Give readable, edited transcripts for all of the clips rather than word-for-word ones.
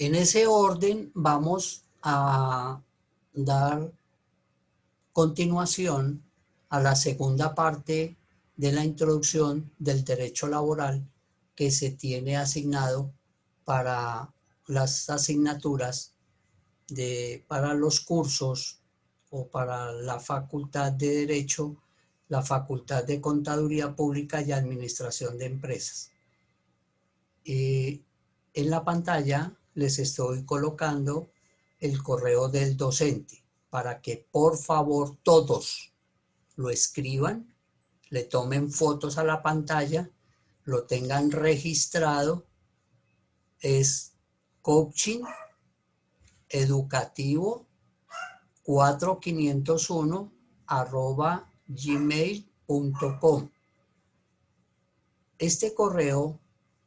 En ese orden vamos a dar continuación a la segunda parte de la introducción del derecho laboral que se tiene asignado para las asignaturas para los cursos o para la Facultad de Derecho, la Facultad de Contaduría Pública y Administración de Empresas. En la pantalla les estoy colocando el correo del docente para que por favor todos lo escriban, le tomen fotos a la pantalla, lo tengan registrado. Es coaching educativo 4501@gmail.com. Este correo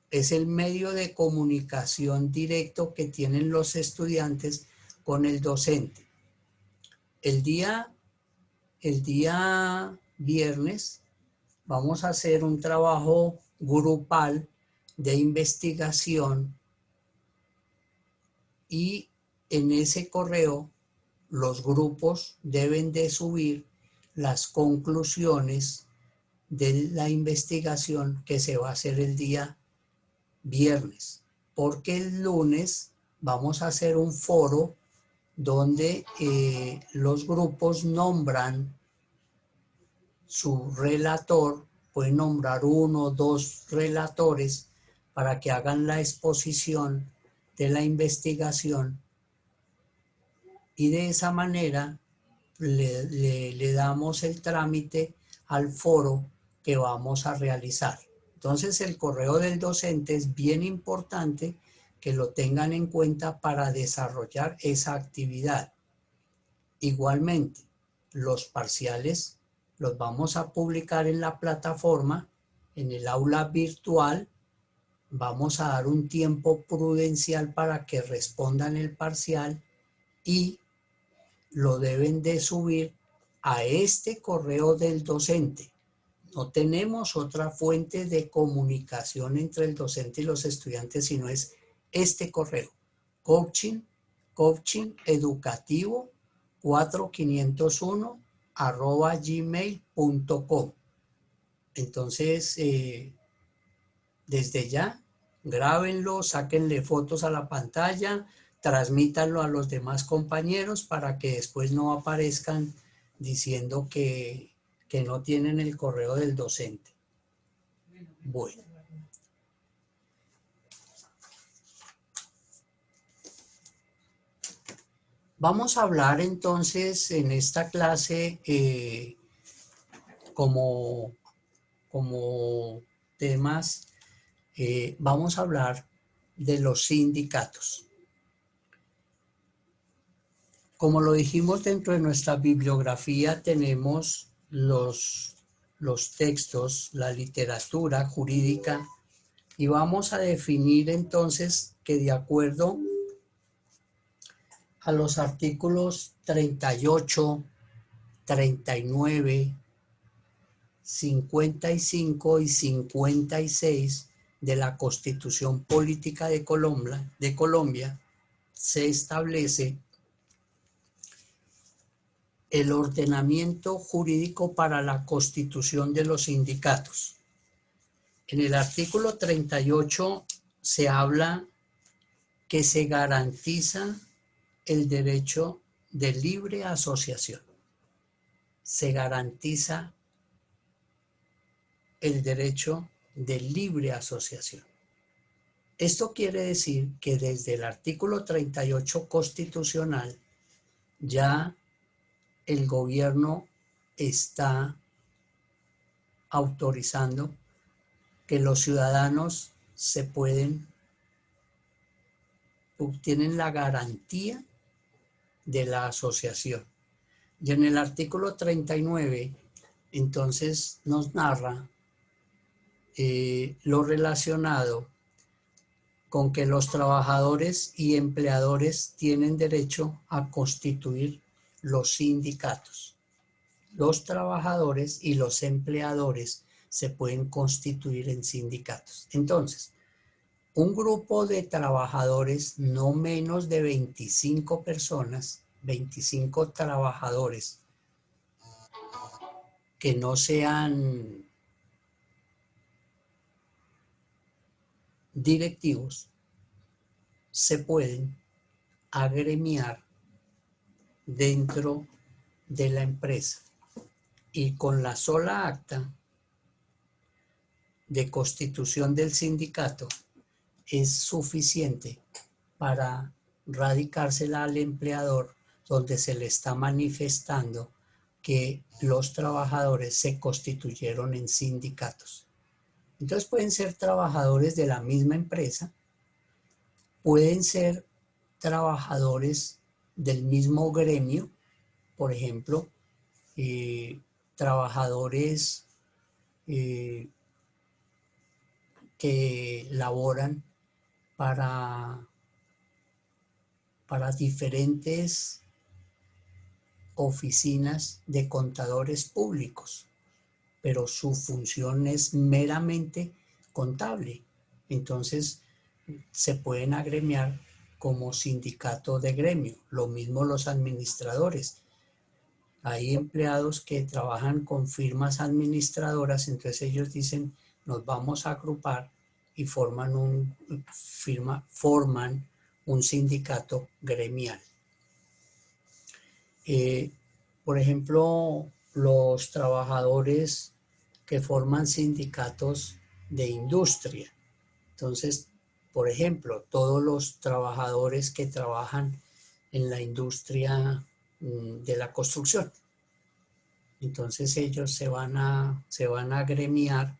es el medio de comunicación directo que tienen los estudiantes con el docente. El día viernes vamos a hacer un trabajo grupal de investigación y en ese correo los grupos deben de subir las conclusiones de la investigación que se va a hacer el día viernes, porque el lunes vamos a hacer un foro donde los grupos nombran su relator, pueden nombrar 1 o 2 relatores para que hagan la exposición de la investigación y de esa manera le damos el trámite al foro que vamos a realizar. Entonces el correo del docente es bien importante que lo tengan en cuenta para desarrollar esa actividad. Igualmente, los parciales los vamos a publicar en la plataforma, en el aula virtual. Vamos a dar un tiempo prudencial para que respondan el parcial y lo deben de subir a este correo del docente. No tenemos otra fuente de comunicación entre el docente y los estudiantes, sino es este correo, coaching educativo 4501@gmail.com. Entonces, desde ya, grábenlo, sáquenle fotos a la pantalla, transmítanlo a los demás compañeros para que después no aparezcan diciendo que no tienen el correo del docente. Bueno. Vamos a hablar entonces en esta clase como temas, vamos a hablar de los sindicatos. Como lo dijimos dentro de nuestra bibliografía, tenemos los textos, la literatura jurídica, y vamos a definir entonces que de acuerdo a los artículos 38, 39, 55 y 56 de la Constitución Política de Colombia, se establece el ordenamiento jurídico para la constitución de los sindicatos. En el artículo 38 se habla que se garantiza el derecho de libre asociación. Se garantiza el derecho de libre asociación. Esto quiere decir que desde el artículo 38 constitucional ya el gobierno está autorizando que los ciudadanos obtienen la garantía de la asociación. Y en el artículo 39, entonces nos narra lo relacionado con que los trabajadores y empleadores tienen derecho a constituir los sindicatos. Los trabajadores y los empleadores se pueden constituir en sindicatos. Entonces, un grupo de trabajadores, no menos de 25 personas, 25 trabajadores que no sean directivos, se pueden agremiar dentro de la empresa y con la sola acta de constitución del sindicato es suficiente para radicársela al empleador, donde se le está manifestando que los trabajadores se constituyeron en sindicatos. Entonces pueden ser trabajadores de la misma empresa, pueden ser trabajadores del mismo gremio, por ejemplo, trabajadores que laboran para diferentes oficinas de contadores públicos, pero su función es meramente contable. Entonces, se pueden agremiar como sindicato de gremio. Lo mismo los administradores. Hay empleados que trabajan con firmas administradoras, entonces ellos dicen, nos vamos a agrupar y forman un sindicato gremial. Por ejemplo, los trabajadores que forman sindicatos de industria. Entonces, por ejemplo, todos los trabajadores que trabajan en la industria de la construcción. Entonces ellos se van a agremiar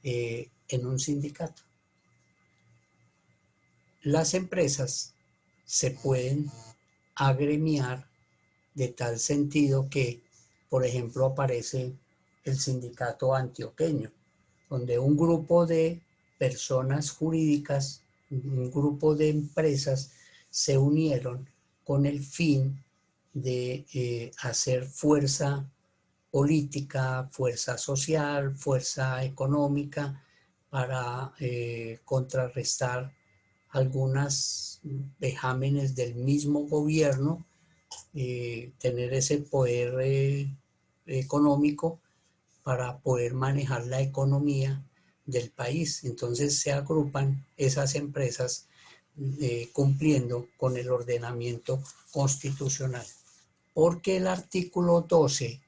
en un sindicato. Las empresas se pueden agremiar de tal sentido que, por ejemplo, aparece el sindicato antioqueño, donde un grupo de personas jurídicas, un grupo de empresas se unieron con el fin de hacer fuerza política, fuerza social, fuerza económica para contrarrestar algunas vejámenes del mismo gobierno, tener ese poder económico para poder manejar la economía del país. Entonces se agrupan esas empresas cumpliendo con el ordenamiento constitucional. Porque el artículo 12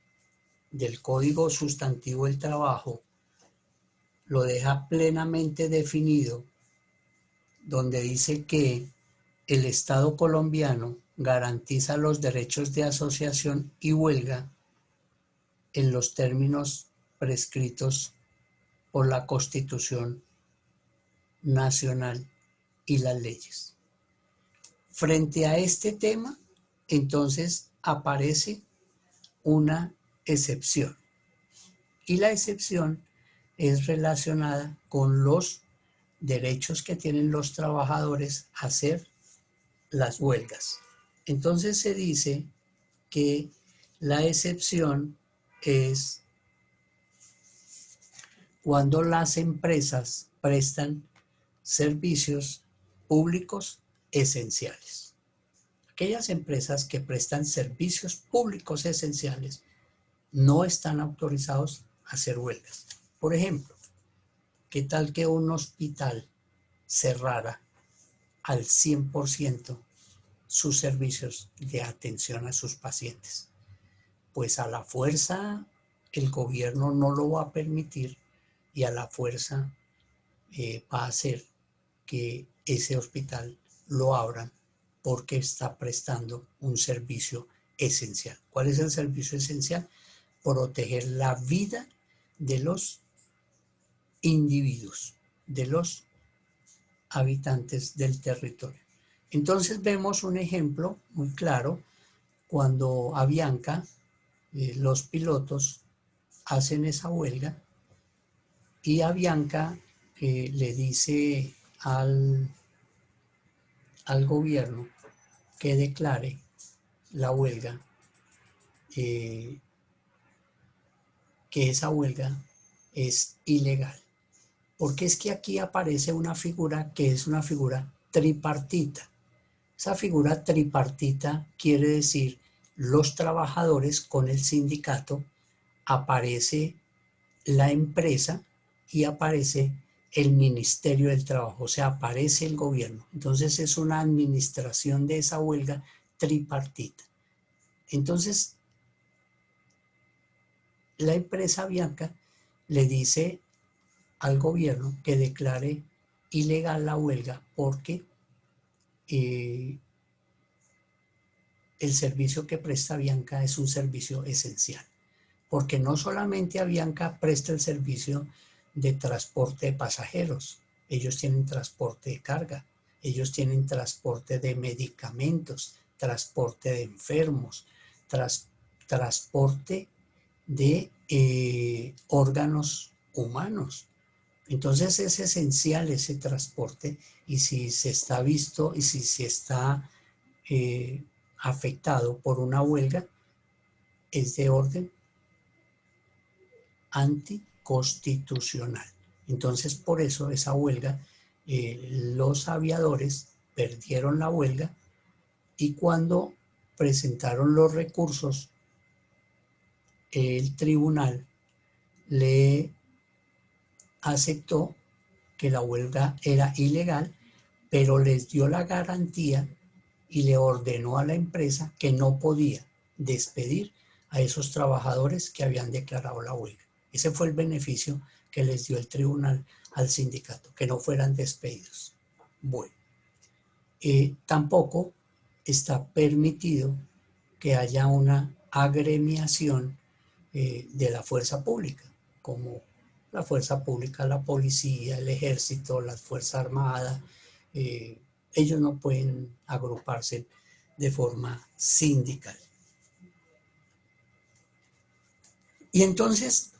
del Código Sustantivo del Trabajo lo deja plenamente definido, donde dice que el Estado colombiano garantiza los derechos de asociación y huelga en los términos prescritos por la Constitución Nacional y las leyes. Frente a este tema, entonces aparece una excepción. Y la excepción es relacionada con los derechos que tienen los trabajadores a hacer las huelgas. Entonces se dice que la excepción es cuando las empresas prestan servicios públicos esenciales. Aquellas empresas que prestan servicios públicos esenciales no están autorizados a hacer huelgas. Por ejemplo, ¿qué tal que un hospital cerrara al 100% sus servicios de atención a sus pacientes? Pues a la fuerza el gobierno no lo va a permitir y a la fuerza va a hacer que ese hospital lo abran porque está prestando un servicio esencial. ¿Cuál es el servicio esencial? Proteger la vida de los individuos, de los habitantes del territorio. Entonces vemos un ejemplo muy claro cuando Avianca, los pilotos hacen esa huelga y Avianca le dice al gobierno que declare la huelga, que esa huelga es ilegal. Porque es que aquí aparece una figura que es una figura tripartita. Esa figura tripartita quiere decir los trabajadores con el sindicato, aparece la empresa y aparece el Ministerio del Trabajo, o sea, aparece el gobierno. Entonces es una administración de esa huelga tripartita. Entonces, la empresa Avianca le dice al gobierno que declare ilegal la huelga porque el servicio que presta Avianca es un servicio esencial. Porque no solamente Avianca presta el servicio de transporte de pasajeros, ellos tienen transporte de carga, ellos tienen transporte de medicamentos, transporte de enfermos, transporte de órganos humanos. Entonces es esencial ese transporte y si se está visto y si se está afectado por una huelga, es de orden anticonstitucional. Entonces, por eso esa huelga, los aviadores perdieron la huelga y cuando presentaron los recursos, el tribunal le aceptó que la huelga era ilegal, pero les dio la garantía y le ordenó a la empresa que no podía despedir a esos trabajadores que habían declarado la huelga. Ese fue el beneficio que les dio el tribunal al sindicato, que no fueran despedidos. Bueno, tampoco está permitido que haya una agremiación de la fuerza pública, como la fuerza pública, la policía, el ejército, la fuerza armada. Ellos no pueden agruparse de forma sindical. Y entonces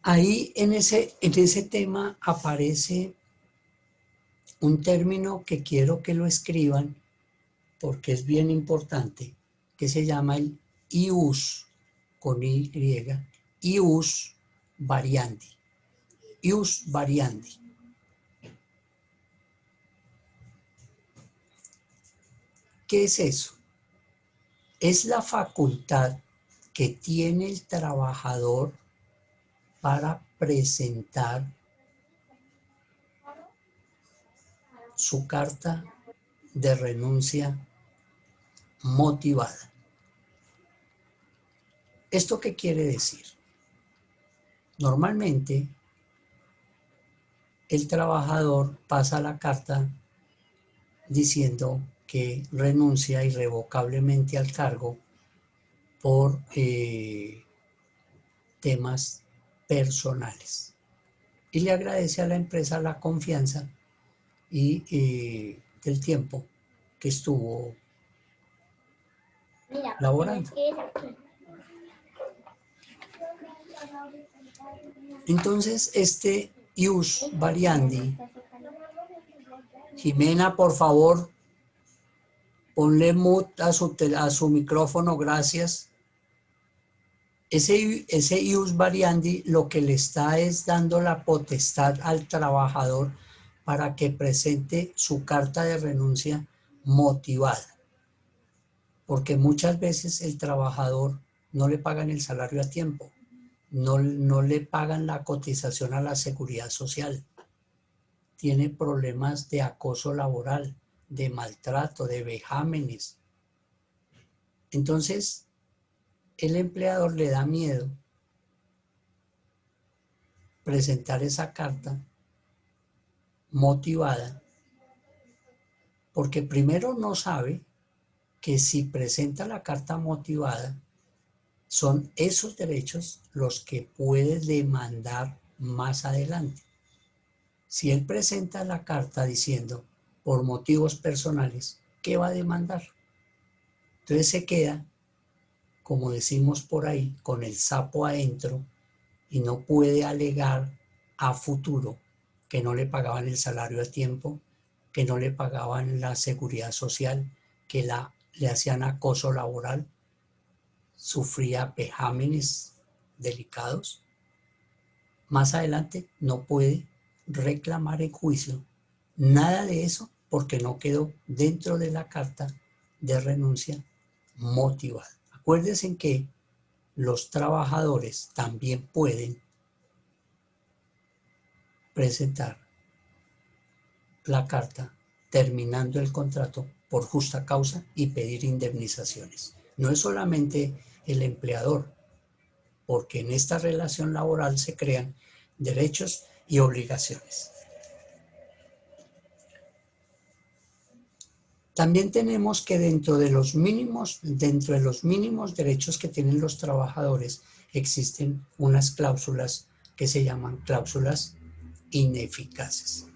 ahí en ese tema aparece un término que quiero que lo escriban porque es bien importante, que se llama el ius, con Y, ius variandi. Ius variandi. ¿Qué es eso? Es la facultad que tiene el trabajador para presentar su carta de renuncia motivada. ¿Esto qué quiere decir? Normalmente el trabajador pasa la carta diciendo que renuncia irrevocablemente al cargo por temas personales. Y le agradece a la empresa la confianza y del tiempo que estuvo laborando. Entonces, este ius variandi, Jimena, por favor, ponle mute a su micrófono, gracias. Ese ius variandi lo que le está es dando la potestad al trabajador para que presente su carta de renuncia motivada. Porque muchas veces el trabajador no le pagan el salario a tiempo, no le pagan la cotización a la seguridad social, tiene problemas de acoso laboral, de maltrato, de vejámenes. Entonces, el empleador le da miedo presentar esa carta motivada, porque primero no sabe que si presenta la carta motivada, son esos derechos los que puede demandar más adelante. Si él presenta la carta diciendo por motivos personales, ¿qué va a demandar? Entonces se queda, como decimos por ahí, con el sapo adentro y no puede alegar a futuro que no le pagaban el salario a tiempo, que no le pagaban la seguridad social, que le hacían acoso laboral, sufría vejámenes delicados. Más adelante no puede reclamar en juicio. Nada de eso porque no quedó dentro de la carta de renuncia motivada. Acuérdense que los trabajadores también pueden presentar la carta terminando el contrato por justa causa y pedir indemnizaciones. No es solamente el empleador, porque en esta relación laboral se crean derechos y obligaciones. También tenemos que dentro de los mínimos derechos que tienen los trabajadores, existen unas cláusulas que se llaman cláusulas ineficaces.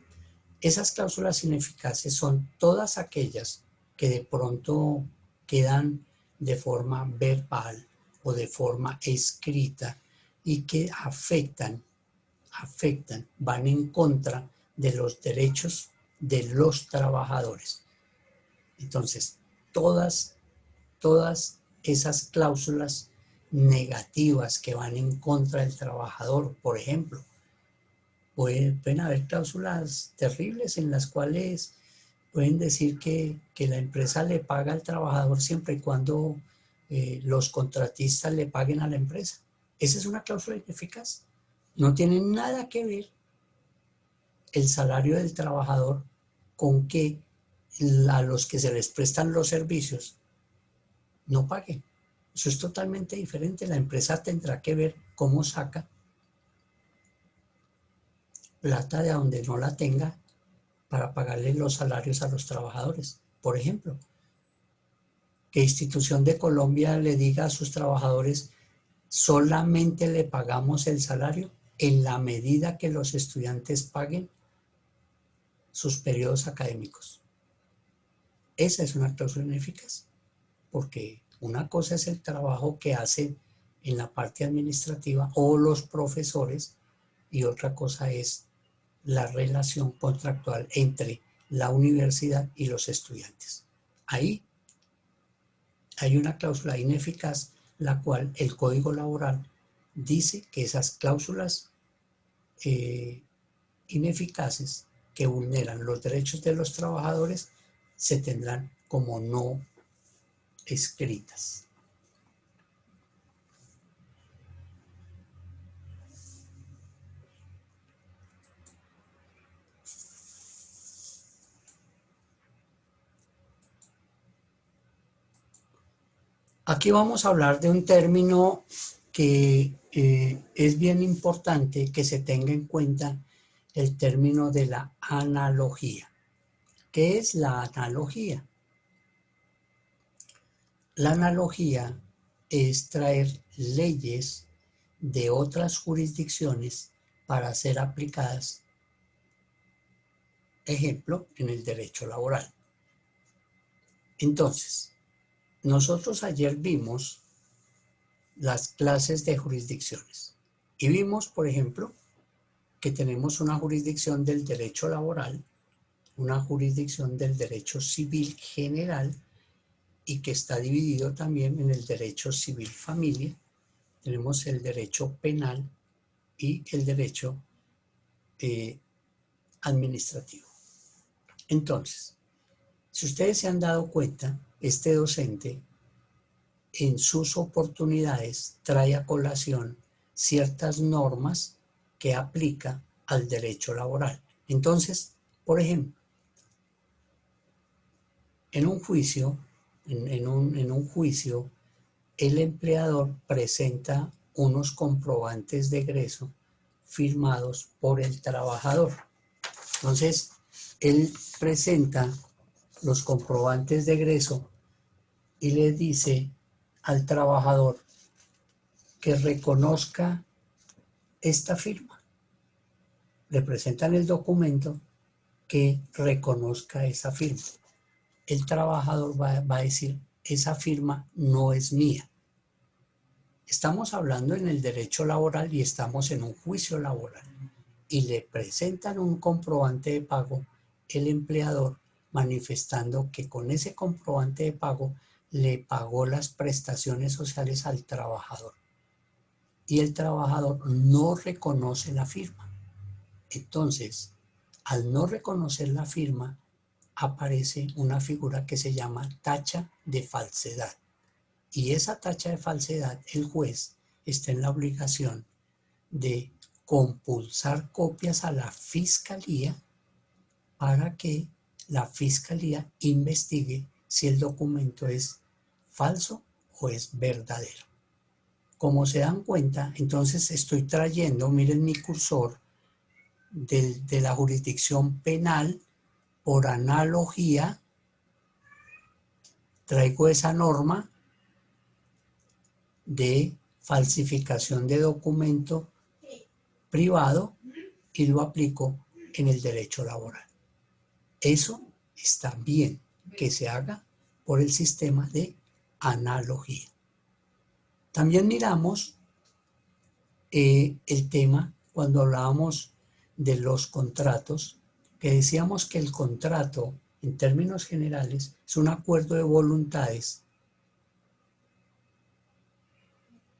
Esas cláusulas ineficaces son todas aquellas que de pronto quedan de forma verbal o de forma escrita y que afectan, van en contra de los derechos de los trabajadores. Entonces, todas esas cláusulas negativas que van en contra del trabajador, por ejemplo, pueden haber cláusulas terribles en las cuales pueden decir que la empresa le paga al trabajador siempre y cuando los contratistas le paguen a la empresa. Esa es una cláusula ineficaz. No tiene nada que ver el salario del trabajador con que a los que se les prestan los servicios no paguen. Eso es totalmente diferente. La empresa tendrá que ver cómo saca plata de donde no la tenga para pagarle los salarios a los trabajadores. Por ejemplo, que Institución de Colombia le diga a sus trabajadores, solamente le pagamos el salario en la medida que los estudiantes paguen sus periodos académicos. Esa es una cláusula ineficaz, porque una cosa es el trabajo que hacen en la parte administrativa o los profesores y otra cosa es la relación contractual entre la universidad y los estudiantes. Ahí hay una cláusula ineficaz, la cual el Código Laboral dice que esas cláusulas ineficaces que vulneran los derechos de los trabajadores se tendrán como no escritas. Aquí vamos a hablar de un término que es bien importante que se tenga en cuenta, el término de la analogía. ¿Qué es la analogía? La analogía es traer leyes de otras jurisdicciones para ser aplicadas, ejemplo, en el derecho laboral. Entonces, nosotros ayer vimos las clases de jurisdicciones y vimos, por ejemplo, que tenemos una jurisdicción del derecho laboral, una jurisdicción del derecho civil general y que está dividido también en el derecho civil familia. Tenemos el derecho penal y el derecho administrativo. Entonces, si ustedes se han dado cuenta, este docente en sus oportunidades trae a colación ciertas normas que aplica al derecho laboral. Entonces, por ejemplo, en un juicio, el empleador presenta unos comprobantes de egreso firmados por el trabajador. Entonces, él presenta los comprobantes de egreso y le dice al trabajador que reconozca esta firma. Le presentan el documento que reconozca esa firma. El trabajador va a decir, esa firma no es mía. Estamos hablando en el derecho laboral y estamos en un juicio laboral. Y le presentan un comprobante de pago, el empleador manifestando que con ese comprobante de pago le pagó las prestaciones sociales al trabajador. Y el trabajador no reconoce la firma. Entonces, al no reconocer la firma, aparece una figura que se llama tacha de falsedad. Y esa tacha de falsedad, el juez está en la obligación de compulsar copias a la fiscalía para que la fiscalía investigue si el documento es falso o es verdadero. Como se dan cuenta, entonces estoy trayendo, miren mi cursor, de la jurisdicción penal, por analogía, traigo esa norma de falsificación de documento privado y lo aplico en el derecho laboral. Eso está bien que se haga por el sistema de analogía. También miramos el tema cuando hablábamos de los contratos, que decíamos que el contrato, en términos generales, es un acuerdo de voluntades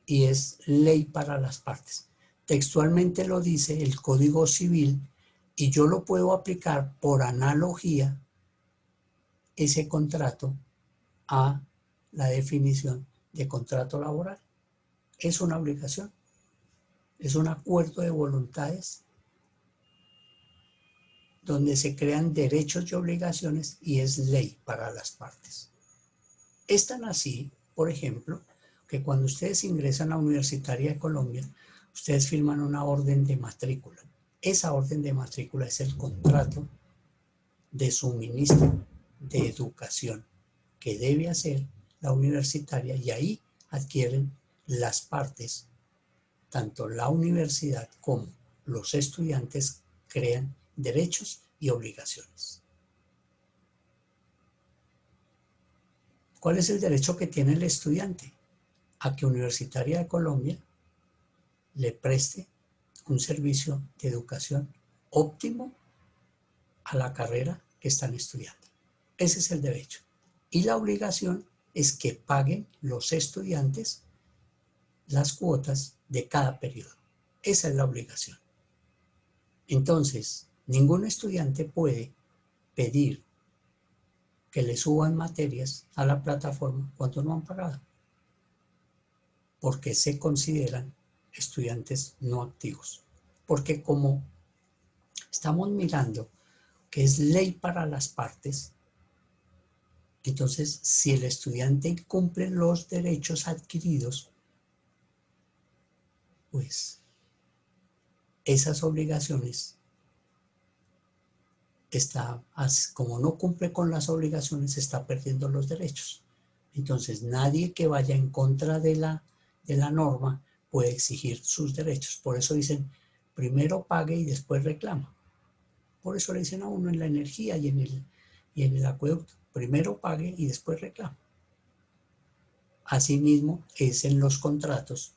y es ley para las partes. Textualmente lo dice el Código Civil y yo lo puedo aplicar por analogía ese contrato a la definición de contrato laboral. Es una obligación, es un acuerdo de voluntades donde se crean derechos y obligaciones y es ley para las partes. Es tan así, por ejemplo, que cuando ustedes ingresan a la Universitaria de Colombia, ustedes firman una orden de matrícula. Esa orden de matrícula es el contrato de suministro de educación que debe hacer la universitaria y ahí adquieren las partes, tanto la universidad como los estudiantes crean derechos y obligaciones. ¿Cuál es el derecho que tiene el estudiante? A que Universitaria de Colombia le preste un servicio de educación óptimo a la carrera que están estudiando. Ese es el derecho. Y la obligación es que paguen los estudiantes las cuotas de cada periodo. Esa es la obligación. Entonces, ningún estudiante puede pedir que le suban materias a la plataforma cuando no han pagado, porque se consideran estudiantes no activos. Porque como estamos mirando que es ley para las partes, entonces si el estudiante cumple los derechos adquiridos, pues esas obligaciones como no cumple con las obligaciones, está perdiendo los derechos. Entonces nadie que vaya en contra de la norma puede exigir sus derechos. Por eso dicen, primero pague y después reclama. Por eso le dicen a uno en la energía y en el acueducto, primero pague y después reclama. Asimismo es en los contratos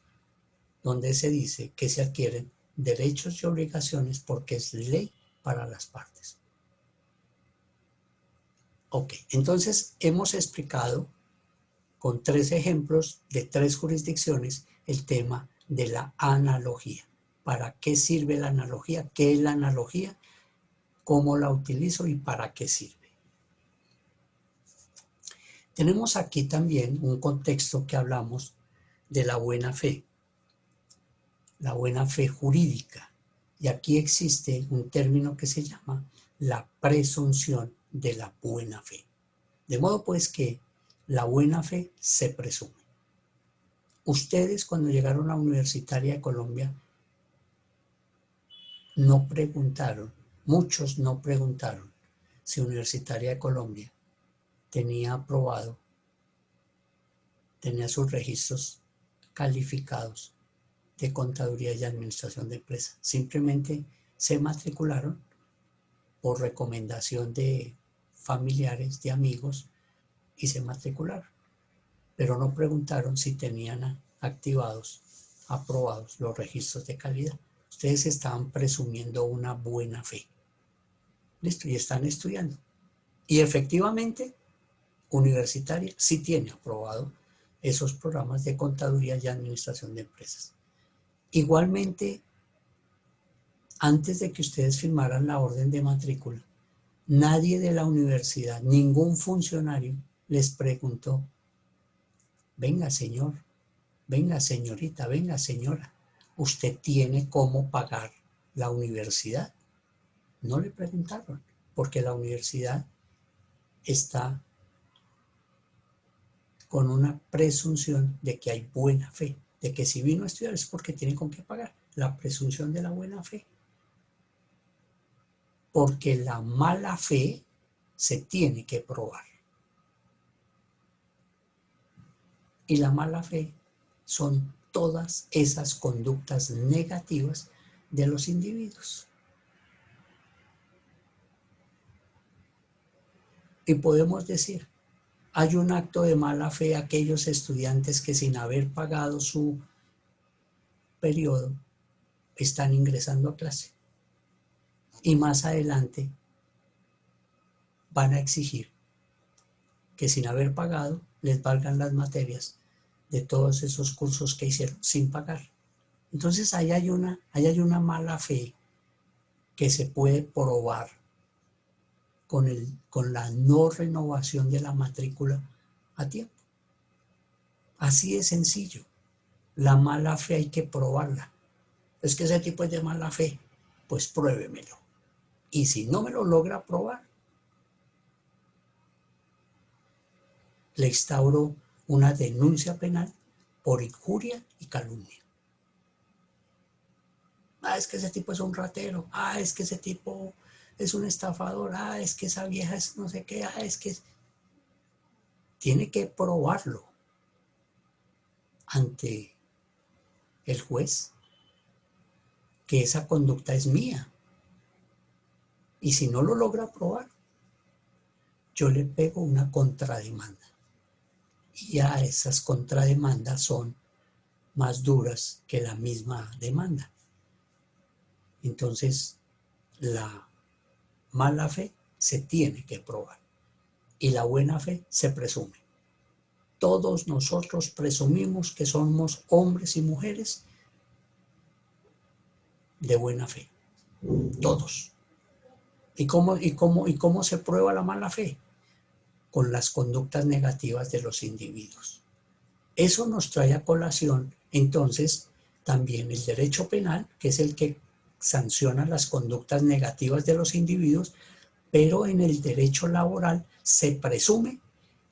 donde se dice que se adquieren derechos y obligaciones porque es ley para las partes. Ok, entonces hemos explicado con 3 ejemplos de 3 jurisdicciones el tema de la analogía. ¿Para qué sirve la analogía? ¿Qué es la analogía? ¿Cómo la utilizo y para qué sirve? Tenemos aquí también un contexto que hablamos de la buena fe jurídica. Y aquí existe un término que se llama la presunción de la buena fe. De modo pues que la buena fe se presume. Ustedes cuando llegaron a la Universitaria de Colombia no preguntaron, muchos no preguntaron si Universitaria de Colombia tenía aprobado, tenía sus registros calificados de contaduría y administración de empresas. Simplemente se matricularon por recomendación de familiares, de amigos, y se matricularon. Pero no preguntaron si tenían activados, aprobados los registros de calidad. Ustedes estaban presumiendo una buena fe. Listo, y están estudiando. Y efectivamente, Universitaria sí tiene aprobado esos programas de contaduría y administración de empresas. Igualmente, antes de que ustedes firmaran la orden de matrícula, nadie de la universidad, ningún funcionario les preguntó, venga señor, venga señorita, venga señora, ¿usted tiene cómo pagar la universidad? No le preguntaron, porque la universidad está con una presunción de que hay buena fe, de que si vino a estudiar es porque tiene con qué pagar, la presunción de la buena fe. Porque la mala fe se tiene que probar. Y la mala fe son todas esas conductas negativas de los individuos. Y podemos decir, hay un acto de mala fe a aquellos estudiantes que sin haber pagado su periodo están ingresando a clase. Y más adelante van a exigir que sin haber pagado les valgan las materias de todos esos cursos que hicieron sin pagar. Entonces ahí hay una mala fe que se puede probar con la no renovación de la matrícula a tiempo. Así de sencillo. La mala fe hay que probarla. Es que ese tipo es de mala fe. Pues pruébemelo. Y si no me lo logra probar, le instauro una denuncia penal por injuria y calumnia. Ah, es que ese tipo es un ratero. Ah, es que ese tipo es un estafador. Ah, es que esa vieja es no sé qué. Ah, es que tiene que probarlo ante el juez que esa conducta es mía. Y si no lo logra probar, yo le pego una contrademanda. Y ya esas contrademandas son más duras que la misma demanda. Entonces, la mala fe se tiene que probar y la buena fe se presume. Todos nosotros presumimos que somos hombres y mujeres de buena fe. Todos. ¿Y cómo se prueba la mala fe? Con las conductas negativas de los individuos. Eso nos trae a colación, entonces, también el derecho penal, que es el que sanciona las conductas negativas de los individuos, pero en el derecho laboral se presume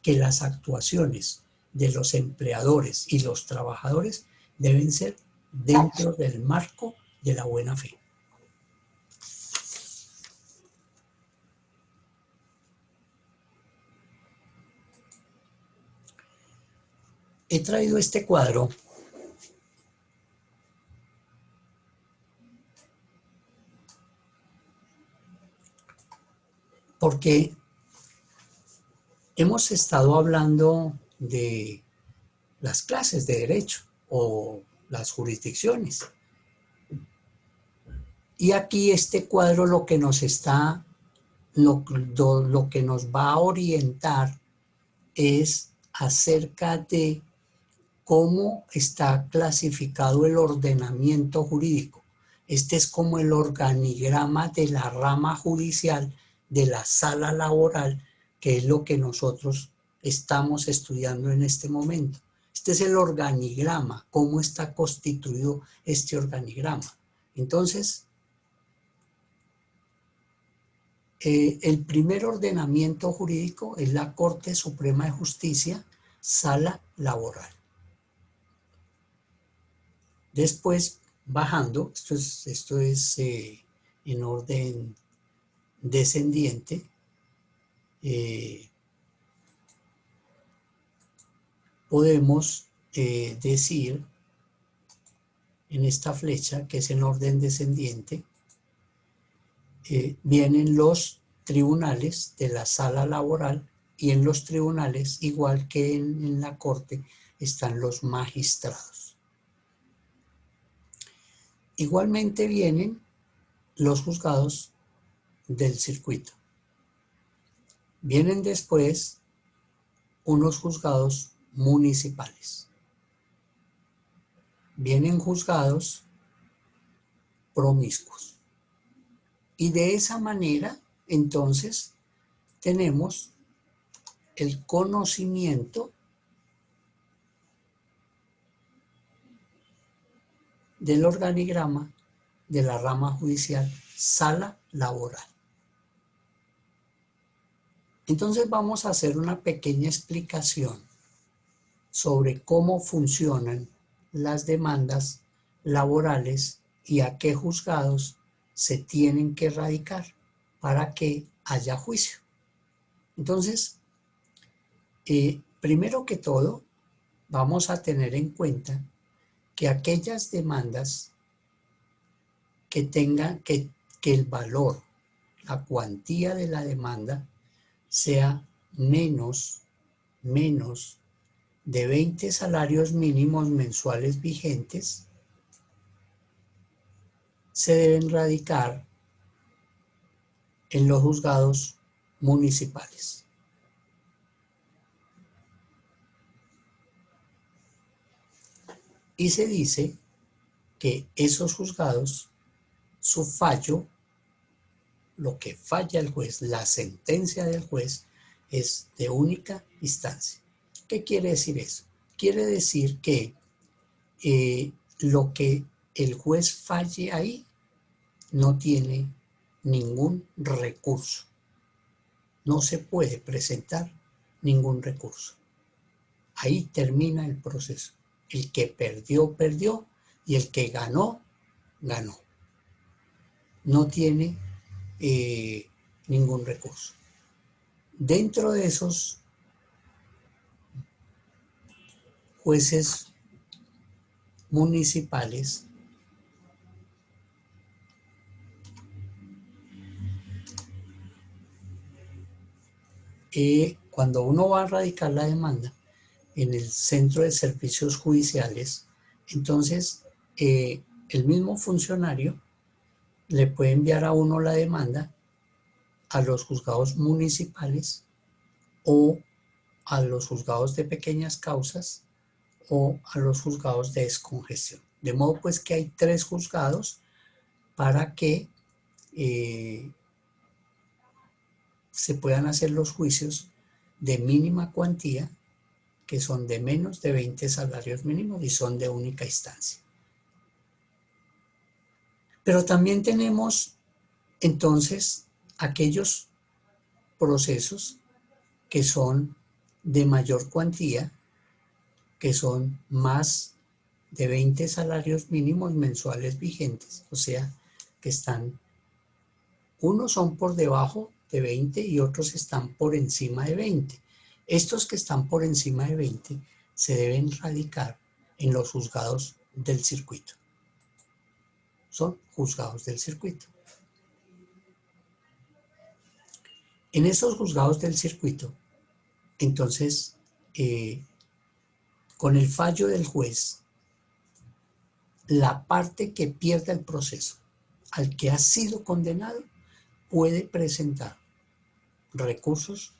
que las actuaciones de los empleadores y los trabajadores deben ser dentro del marco de la buena fe. He traído este cuadro porque hemos estado hablando de las clases de derecho o las jurisdicciones. Y aquí este cuadro lo que nos va a orientar es acerca de cómo está clasificado el ordenamiento jurídico. Este es como el organigrama de la rama judicial de la sala laboral, que es lo que nosotros estamos estudiando en este momento. Este es el organigrama, cómo está constituido este organigrama. Entonces, el primer ordenamiento jurídico es la Corte Suprema de Justicia, sala laboral. Después, bajando, esto es en orden descendiente, podemos decir en esta flecha, que es en orden descendiente, vienen los tribunales de la sala laboral y en los tribunales, igual que en la corte, están los magistrados. Igualmente vienen los juzgados del circuito. Vienen después unos juzgados municipales. Vienen juzgados promiscuos. Y de esa manera, entonces, tenemos el conocimiento del organigrama de la rama judicial sala laboral. Entonces vamos a hacer una pequeña explicación sobre cómo funcionan las demandas laborales y a qué juzgados se tienen que radicar para que haya juicio. Entonces, primero que todo, vamos a tener en cuenta que aquellas demandas que tengan que el valor, la cuantía de la demanda sea menos de 20 salarios mínimos mensuales vigentes, se deben radicar en los juzgados municipales. Y se dice que esos juzgados, su fallo, lo que falla el juez, la sentencia del juez, es de única instancia. ¿Qué quiere decir eso? Quiere decir que lo que el juez falle ahí no tiene ningún recurso. No se puede presentar ningún recurso. Ahí termina el proceso. El que perdió, perdió, y el que ganó, ganó. No tiene ningún recurso. Dentro de esos jueces municipales, cuando uno va a radicar la demanda en el centro de servicios judiciales, entonces el mismo funcionario le puede enviar a uno la demanda a los juzgados municipales o a los juzgados de pequeñas causas o a los juzgados de descongestión. De modo pues que hay 3 juzgados para que se puedan hacer los juicios de mínima cuantía, que son de menos de 20 salarios mínimos y son de única instancia. Pero también tenemos entonces aquellos procesos que son de mayor cuantía, que son más de 20 salarios mínimos mensuales vigentes, o sea, que están, unos son por debajo de 20 y otros están por encima de 20. Estos que están por encima de 20 se deben radicar en los juzgados del circuito. Son juzgados del circuito. En esos juzgados del circuito, entonces, con el fallo del juez, la parte que pierda el proceso, al que ha sido condenado, puede presentar recursos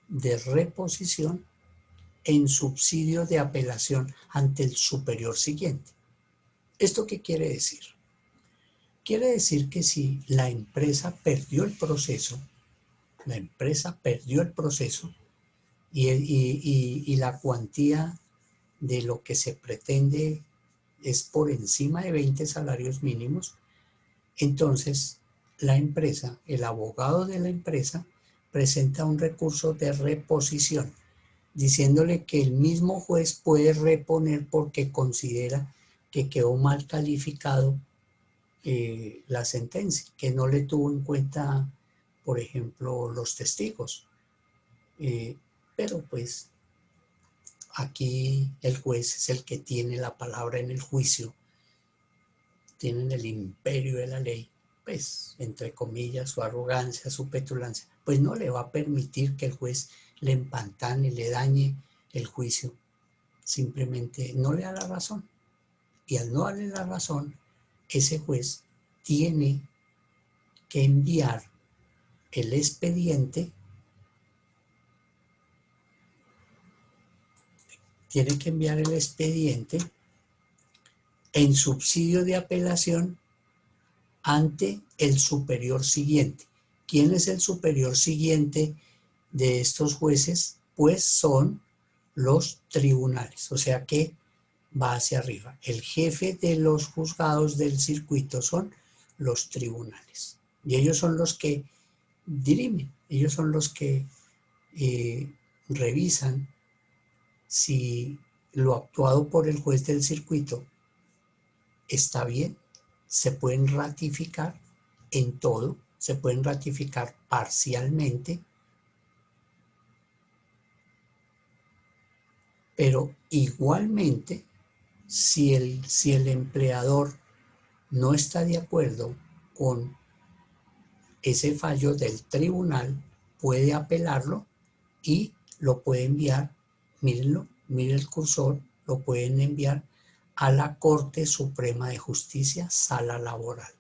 de reposición en subsidio de apelación ante el superior siguiente. ¿Esto qué quiere decir? Quiere decir que si la empresa perdió el proceso, y la cuantía de lo que se pretende es por encima de 20 salarios mínimos, entonces la empresa, el abogado de la empresa, presenta un recurso de reposición, diciéndole que el mismo juez puede reponer porque considera que quedó mal calificado la sentencia, que no le tuvo en cuenta, por ejemplo, los testigos. Pero pues aquí el juez es el que tiene la palabra en el juicio, tienen el imperio de la ley, pues, entre comillas, su arrogancia, su petulancia, pues no le va a permitir que el juez le empantane, le dañe el juicio. Simplemente no le da la razón. Y al no darle la razón, ese juez tiene que enviar el expediente, en subsidio de apelación ante el superior siguiente. ¿Quién es el superior siguiente de estos jueces? Pues son los tribunales, o sea que va hacia arriba. El jefe de los juzgados del circuito son los tribunales. Y ellos son los que dirimen, ellos son los que revisan si lo actuado por el juez del circuito está bien, se pueden ratificar en todo, se pueden ratificar parcialmente, pero igualmente, si el empleador no está de acuerdo con ese fallo del tribunal, puede apelarlo y lo puede enviar, mírenlo, miren el cursor, lo pueden enviar a la Corte Suprema de Justicia, Sala Laboral,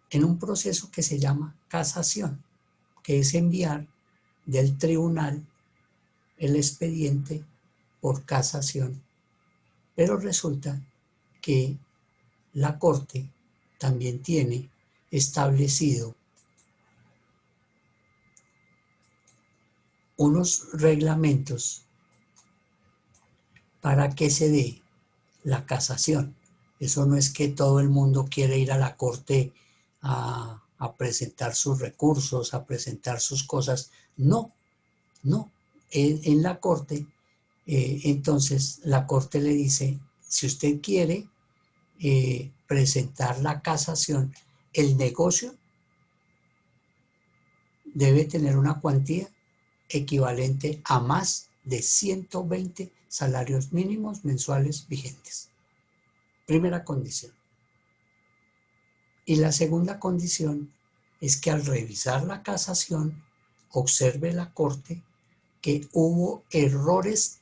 en un proceso que se llama casación, que es enviar del tribunal el expediente por casación. Pero resulta que la Corte también tiene establecido unos reglamentos para que se dé la casación. Eso no es que todo el mundo quiere ir a la Corte a presentar sus recursos, a presentar sus cosas. No, no. En la Corte, entonces la Corte le dice, si usted quiere presentar la casación, el negocio debe tener una cuantía equivalente a más de 120 salarios mínimos mensuales vigentes. Primera condición. Y la segunda condición es que al revisar la casación, observe la Corte que hubo errores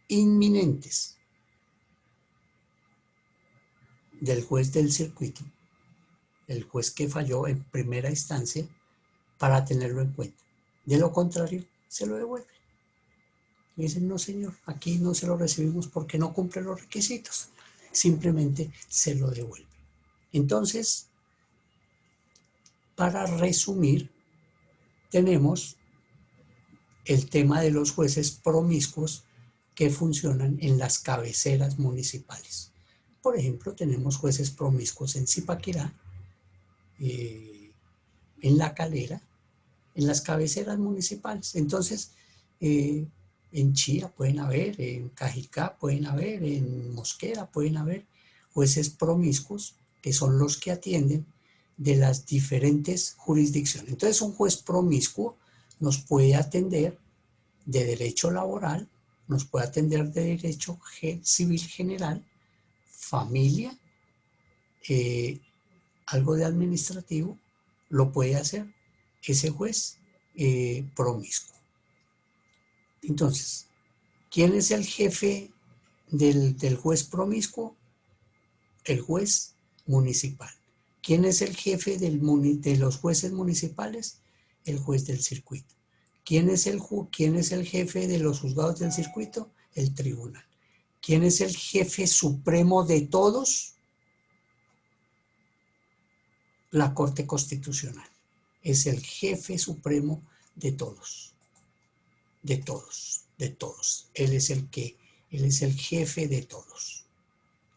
inminentes del juez del circuito, el juez que falló en primera instancia, para tenerlo en cuenta. De lo contrario, se lo devuelve. Y dicen, no señor, aquí no se lo recibimos porque no cumple los requisitos. Simplemente se lo devuelve. Entonces, para resumir, tenemos el tema de los jueces promiscuos que funcionan en las cabeceras municipales. Por ejemplo, tenemos jueces promiscuos en Zipaquirá, en La Calera, en las cabeceras municipales. Entonces, en Chía pueden haber, en Cajicá pueden haber, en Mosquera pueden haber jueces promiscuos que son los que atienden de las diferentes jurisdicciones. Entonces, un juez promiscuo nos puede atender de derecho laboral, nos puede atender de derecho civil general, familia, algo de administrativo, lo puede hacer ese juez promiscuo. Entonces, ¿quién es el jefe del juez promiscuo? El juez municipal. ¿Quién es el jefe de los jueces municipales? El juez del circuito. ¿Quién es el jefe de los juzgados del circuito? El tribunal. ¿Quién es el jefe supremo de todos? La Corte Constitucional. Es el jefe supremo de todos. De todos, de todos. Él es el jefe de todos.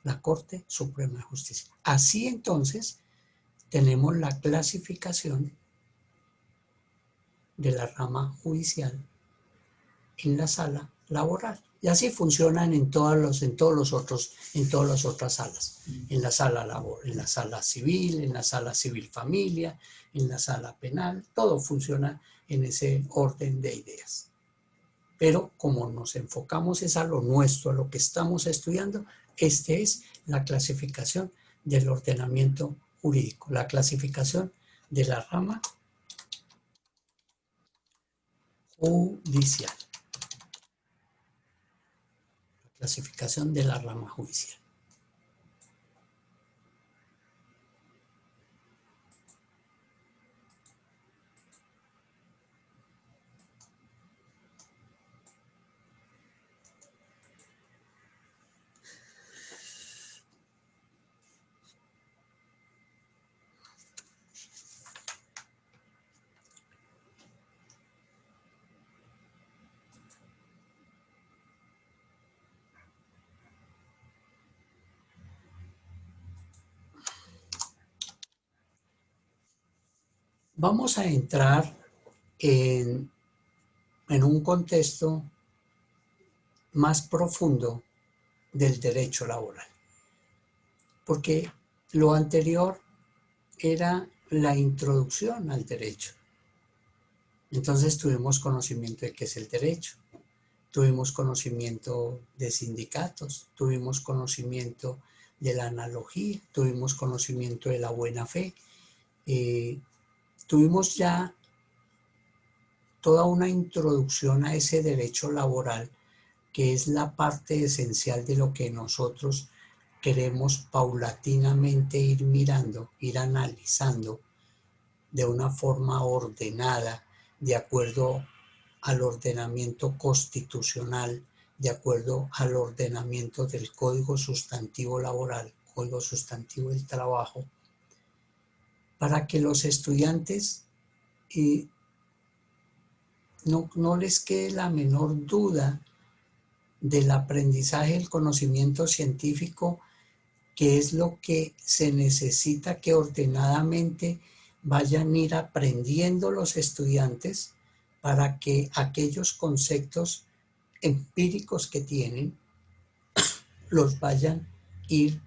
La Corte Suprema de Justicia. Así entonces tenemos la clasificación de la rama judicial en la sala laboral. Y así funcionan en todas las otras salas. En la sala civil, en la sala civil familia, en la sala penal, todo funciona en ese orden de ideas. Pero como nos enfocamos es a lo nuestro, a lo que estamos estudiando, esta es la clasificación del ordenamiento jurídico, la clasificación de la rama judicial. Clasificación de la rama judicial. Vamos a entrar en un contexto más profundo del derecho laboral, porque lo anterior era la introducción al derecho. Entonces tuvimos conocimiento de qué es el derecho, tuvimos conocimiento de sindicatos, tuvimos conocimiento de la analogía, tuvimos conocimiento de la buena fe, tuvimos ya toda una introducción a ese derecho laboral, que es la parte esencial de lo que nosotros queremos paulatinamente ir mirando, ir analizando de una forma ordenada, de acuerdo al ordenamiento constitucional, de acuerdo al ordenamiento del Código Sustantivo Laboral, Código Sustantivo del Trabajo, para que los estudiantes no les quede la menor duda del aprendizaje del conocimiento científico, que es lo que se necesita que ordenadamente vayan a ir aprendiendo los estudiantes para que aquellos conceptos empíricos que tienen los vayan a ir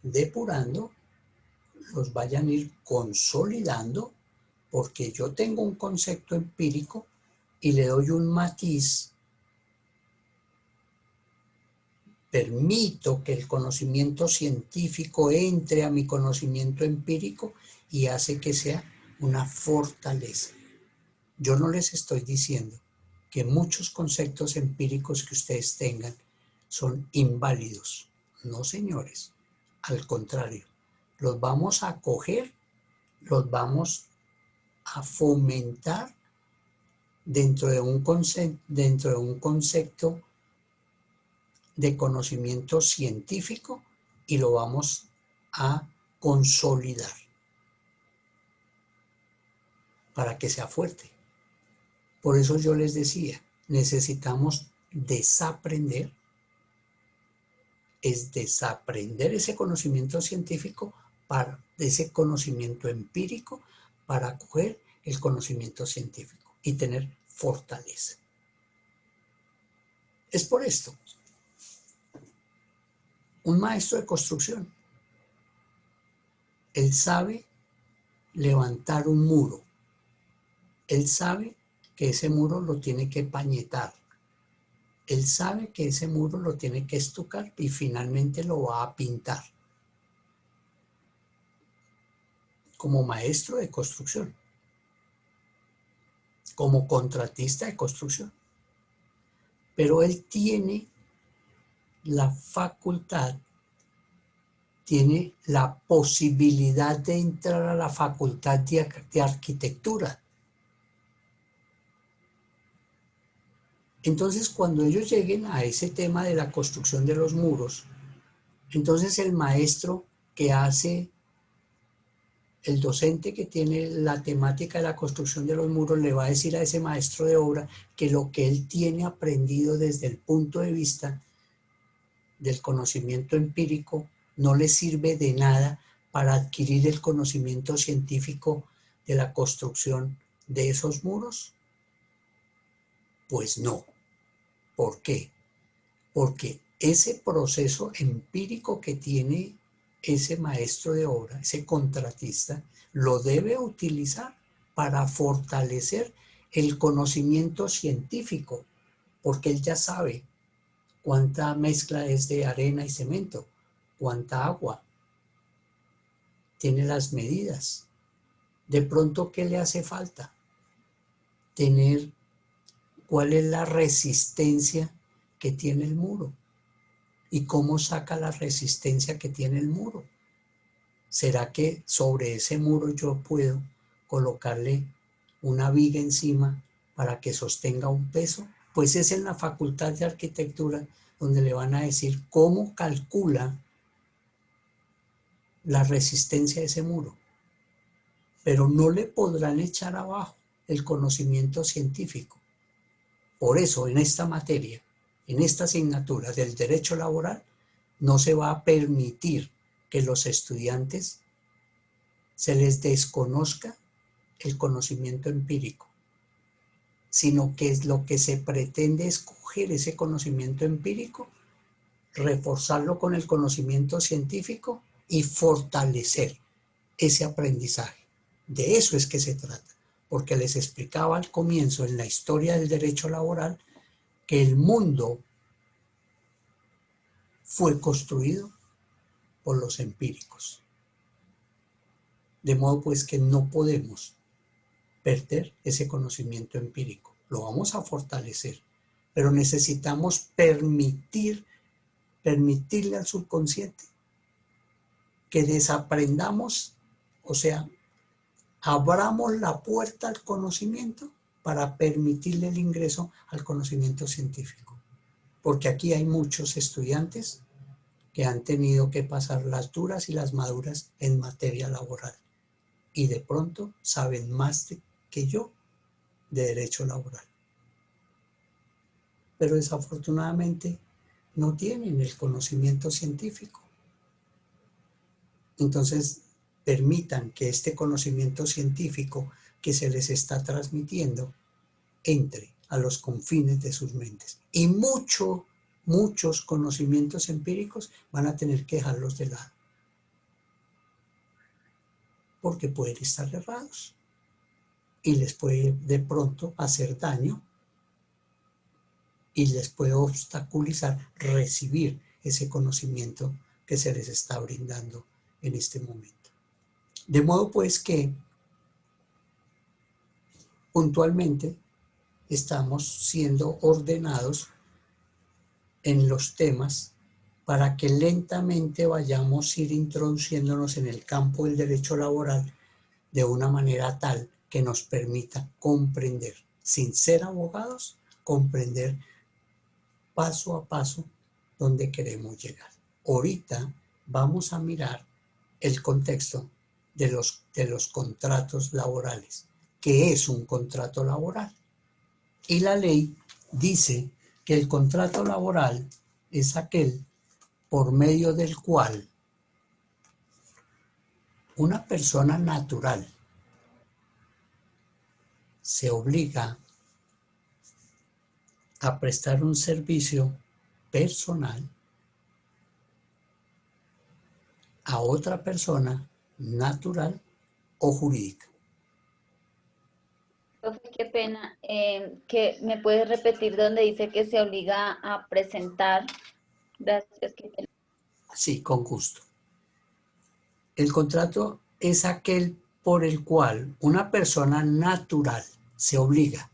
depurando, los vayan a ir consolidando, porque yo tengo un concepto empírico y le doy un matiz, permito que el conocimiento científico entre a mi conocimiento empírico y hace que sea una fortaleza. Yo no les estoy diciendo que muchos conceptos empíricos que ustedes tengan son inválidos. No, señores. Al contrario, los vamos a acoger, los vamos a fomentar dentro de un concepto de conocimiento científico y lo vamos a consolidar para que sea fuerte. Por eso yo les decía, necesitamos desaprender, es desaprender ese conocimiento científico para ese conocimiento empírico para acoger el conocimiento científico y tener fortaleza. Es por esto, un maestro de construcción, él sabe levantar un muro, él sabe que ese muro lo tiene que pañetar, él sabe que ese muro lo tiene que estucar y finalmente lo va a pintar. Como maestro de construcción, como contratista de construcción. Pero él tiene la facultad, tiene la posibilidad de entrar a la facultad de arquitectura. Entonces, cuando ellos lleguen a ese tema de la construcción de los muros, entonces el maestro que hace, el docente que tiene la temática de la construcción de los muros le va a decir a ese maestro de obra que lo que él tiene aprendido desde el punto de vista del conocimiento empírico no le sirve de nada para adquirir el conocimiento científico de la construcción de esos muros. Pues no. ¿Por qué? Porque ese proceso empírico que tiene ese maestro de obra, ese contratista, lo debe utilizar para fortalecer el conocimiento científico, porque él ya sabe cuánta mezcla es de arena y cemento, cuánta agua, tiene las medidas. De pronto, ¿qué le hace falta? Tener cuál es la resistencia que tiene el muro y cómo saca la resistencia que tiene el muro. ¿Será que sobre ese muro yo puedo colocarle una viga encima para que sostenga un peso? Pues es en la Facultad de Arquitectura donde le van a decir cómo calcula la resistencia de ese muro. Pero no le podrán echar abajo el conocimiento científico. Por eso, en esta materia, en esta asignatura del derecho laboral, no se va a permitir que los estudiantes se les desconozca el conocimiento empírico, sino que es lo que se pretende es coger ese conocimiento empírico, reforzarlo con el conocimiento científico y fortalecer ese aprendizaje. De eso es que se trata, porque les explicaba al comienzo en la historia del derecho laboral que el mundo fue construido por los empíricos. De modo pues que no podemos perder ese conocimiento empírico. Lo vamos a fortalecer, pero necesitamos permitirle al subconsciente que desaprendamos, o sea, abramos la puerta al conocimiento para permitirle el ingreso al conocimiento científico. Porque aquí hay muchos estudiantes que han tenido que pasar las duras y las maduras en materia laboral. Y de pronto saben más que yo de derecho laboral. Pero desafortunadamente no tienen el conocimiento científico. Entonces, permitan que este conocimiento científico que se les está transmitiendo entre a los confines de sus mentes. Y muchos conocimientos empíricos van a tener que dejarlos de lado. Porque pueden estar errados. Y les puede de pronto hacer daño y les puede obstaculizar recibir ese conocimiento que se les está brindando en este momento. De modo pues que puntualmente estamos siendo ordenados en los temas para que lentamente vayamos a ir introduciéndonos en el campo del derecho laboral de una manera tal que nos permita comprender, sin ser abogados, comprender paso a paso dónde queremos llegar. Ahorita vamos a mirar el contexto de los contratos laborales. ¿Qué es un contrato laboral? Y la ley dice que el contrato laboral es aquel por medio del cual una persona natural se obliga a prestar un servicio personal a otra persona natural o jurídica. Profe, qué pena. Que ¿me puedes repetir donde dice que se obliga a presentar? Gracias, qué pena. Sí, con gusto. El contrato es aquel por el cual una persona natural se obliga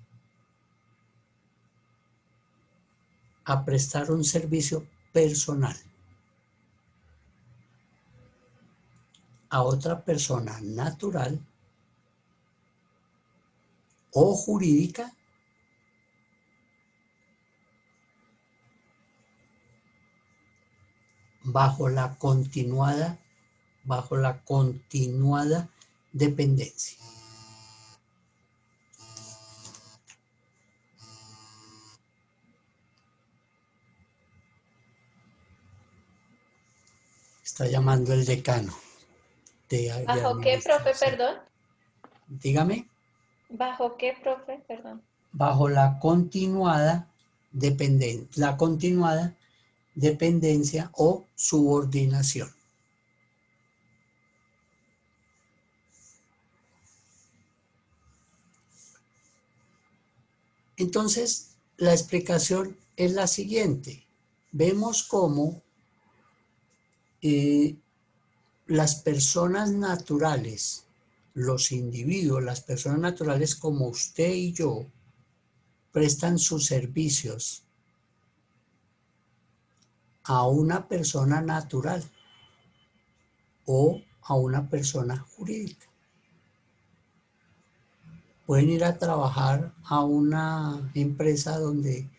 a prestar un servicio personal a otra persona natural o jurídica bajo la continuada dependencia. Está llamando el decano de ¿Bajo qué, profe, administración. perdón? Dígame. ¿Bajo qué, profe, perdón? Bajo la continuada dependencia o subordinación. Entonces, la explicación es la siguiente. Vemos cómo las personas naturales, los individuos, las personas naturales como usted y yo, prestan sus servicios a una persona natural o a una persona jurídica. Pueden ir a trabajar a una empresa donde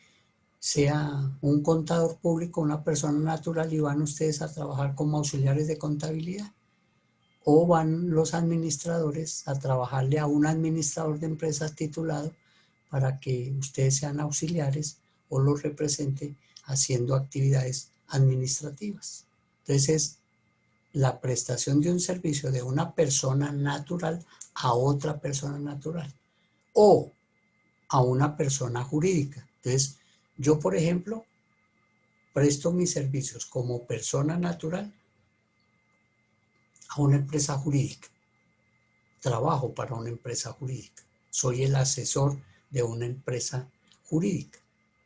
sea un contador público, una persona natural, y van ustedes a trabajar como auxiliares de contabilidad. O van los administradores a trabajarle a un administrador de empresas titulado para que ustedes sean auxiliares o los represente haciendo actividades administrativas. Entonces es la prestación de un servicio de una persona natural a otra persona natural o a una persona jurídica. Entonces, yo, por ejemplo, presto mis servicios como persona natural a una empresa jurídica. Trabajo para una empresa jurídica. Soy el asesor de una empresa jurídica.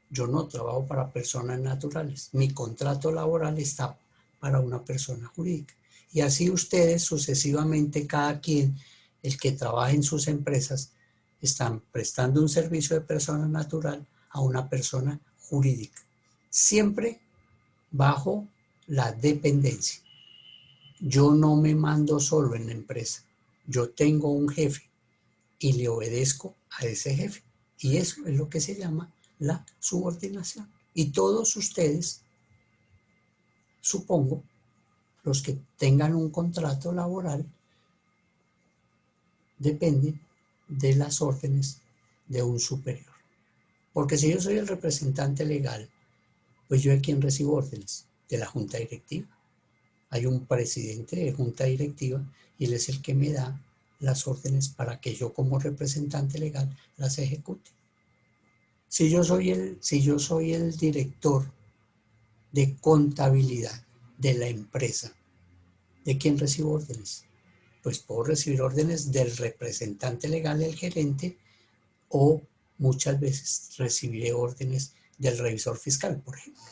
Yo no trabajo para personas naturales. Mi contrato laboral está para una persona jurídica. Y así ustedes sucesivamente, cada quien, el que trabaja en sus empresas, están prestando un servicio de persona natural a una persona jurídica. Siempre bajo la dependencia. Yo no me mando solo en la empresa. Yo tengo un jefe y le obedezco a ese jefe. Y eso es lo que se llama la subordinación. Y todos ustedes, supongo, los que tengan un contrato laboral, dependen de las órdenes de un superior. Porque si yo soy el representante legal, pues yo de quién recibo órdenes, de la junta directiva. Hay un presidente de junta directiva y él es el que me da las órdenes para que yo como representante legal las ejecute. Si yo soy el director de contabilidad de la empresa, ¿de quién recibo órdenes? Pues puedo recibir órdenes del representante legal, el gerente, o muchas veces recibiré órdenes del revisor fiscal, por ejemplo.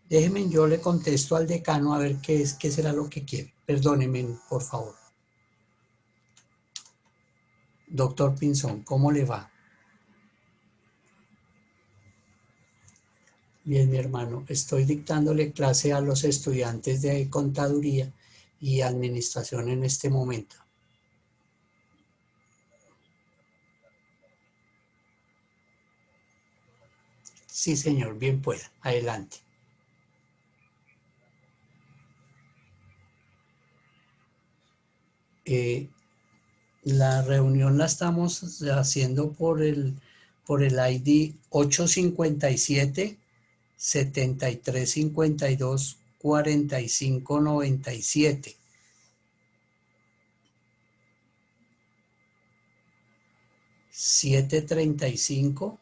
Déjeme, yo le contesto al decano a ver qué será lo que quiere. Perdóneme, por favor. Doctor Pinzón, ¿cómo le va? Bien, mi hermano, estoy dictándole clase a los estudiantes de contaduría y administración en este momento. Sí, señor, bien pueda. Adelante. La reunión la estamos haciendo por el ID 857 7352 4597. 735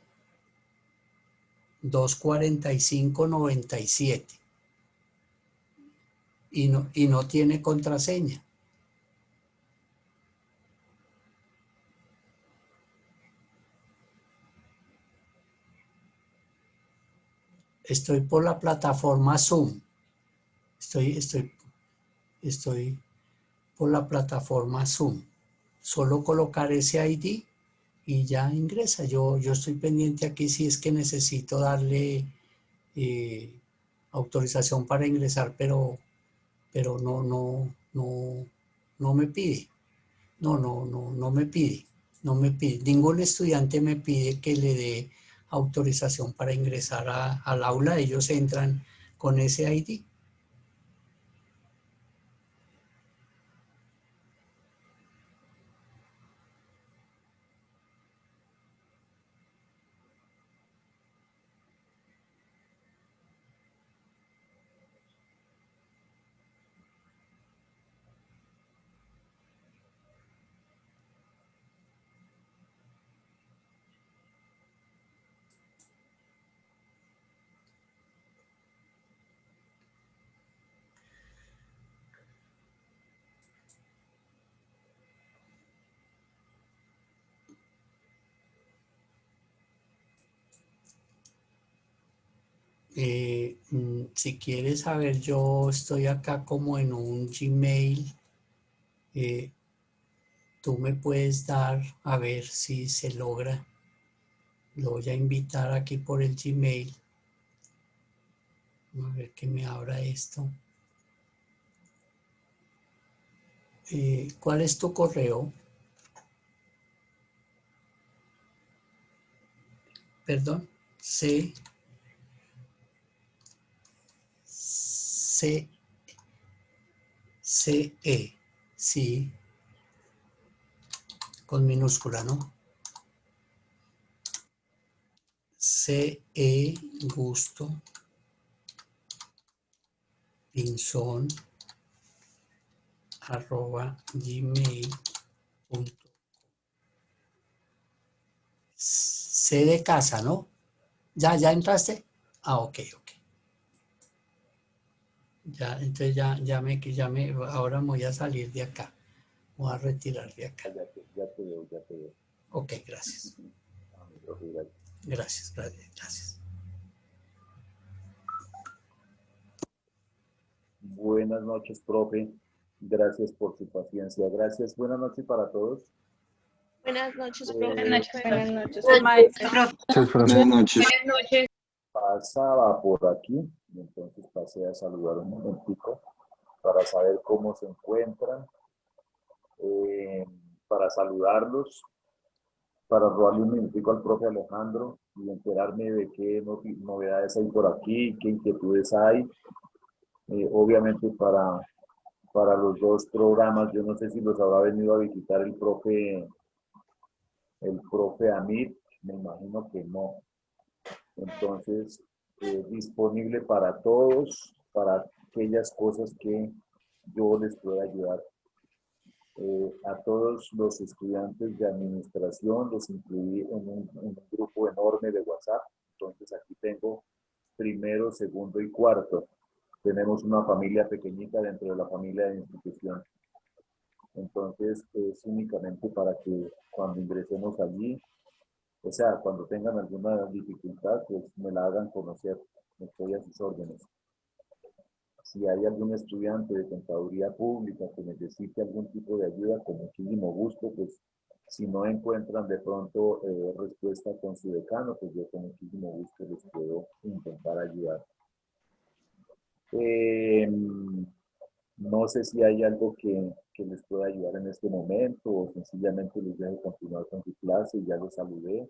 245-97 y no tiene contraseña. Estoy por la plataforma Zoom. Estoy por la plataforma Zoom. Solo colocar ese ID y ya ingresa. Yo estoy pendiente aquí si es que necesito darle autorización para ingresar, pero no me pide. No me pide. No me pide. Ningún estudiante me pide que le dé autorización para ingresar al aula. Ellos entran con ese ID. Si quieres saber, yo estoy acá como en un Gmail. Tú me puedes dar, a ver si se logra. Lo voy a invitar aquí por el Gmail. A ver que me abra esto. ¿Cuál es tu correo? Perdón. C E, sí, con minúscula, ¿no? CE Gusto Pinzón gmail.com. C de casa, ¿no? ¿Ya entraste? Ah, ok. Ya, entonces ahora me voy a salir de acá. Voy a retirar de acá. Ya te veo. Ok, gracias. Gracias. Buenas noches, profe. Gracias por su paciencia. Gracias. Buenas noches para todos. Buenas noches, Buenas noches, maestro. Buenas noches. Pasaba por aquí, y entonces pasé a saludar un momentico para saber cómo se encuentran, para saludarlos, para robarle un minutico al profe Alejandro y enterarme de qué novedades hay por aquí, qué inquietudes hay. Obviamente para los dos programas, yo no sé si los habrá venido a visitar el profe Amit, me imagino que no. Entonces, disponible para todos, para aquellas cosas que yo les pueda ayudar. A todos los estudiantes de administración los incluí en un grupo enorme de WhatsApp. Entonces, aquí tengo primero, segundo y cuarto. Tenemos una familia pequeñita dentro de la familia de institución. Entonces, es únicamente para que cuando ingresemos allí, o sea, cuando tengan alguna dificultad, pues me la hagan conocer. Estoy a sus órdenes. Si hay algún estudiante de contaduría pública que necesite algún tipo de ayuda, con muchísimo gusto, pues si no encuentran de pronto respuesta con su decano, pues yo con muchísimo gusto les puedo intentar ayudar. No sé si hay algo que les pueda ayudar en este momento o sencillamente les dejo continuar con su clase y ya los saludé.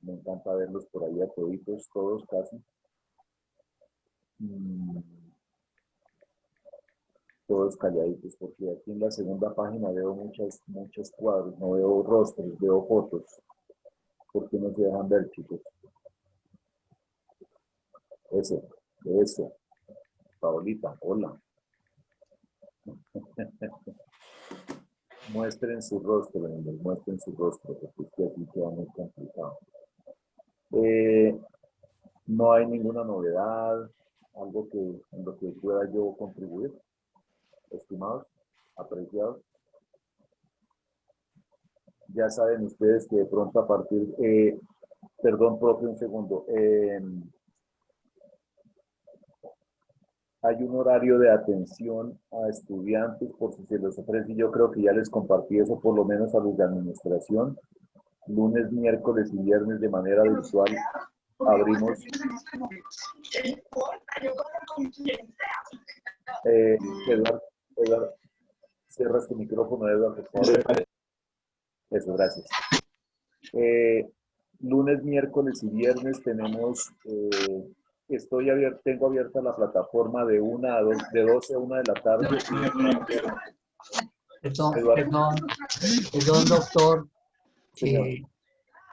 Me encanta verlos por ahí a toditos, todos casi. Todos calladitos, porque aquí en la segunda página veo muchos cuadros, no veo rostros, veo fotos. ¿Por qué no se dejan ver, chicos? Eso. Paolita, hola. Muestren su rostro, muestren su rostro, porque es que aquí queda muy complicado. No hay ninguna novedad, algo en lo que pueda yo contribuir, estimados, apreciados. Ya saben ustedes que de pronto a partir, perdón, profe, un segundo. Hay un horario de atención a estudiantes por si se les ofrece, y yo creo que ya les compartí eso por lo menos a los de administración. Lunes, miércoles y viernes de manera virtual abrimos. Eduardo, cierras tu micrófono, Eduardo, por favor. Eso, gracias. Lunes, miércoles y viernes tenemos, tengo abierta la plataforma de 12 a 1 de la tarde. Perdón, doctor,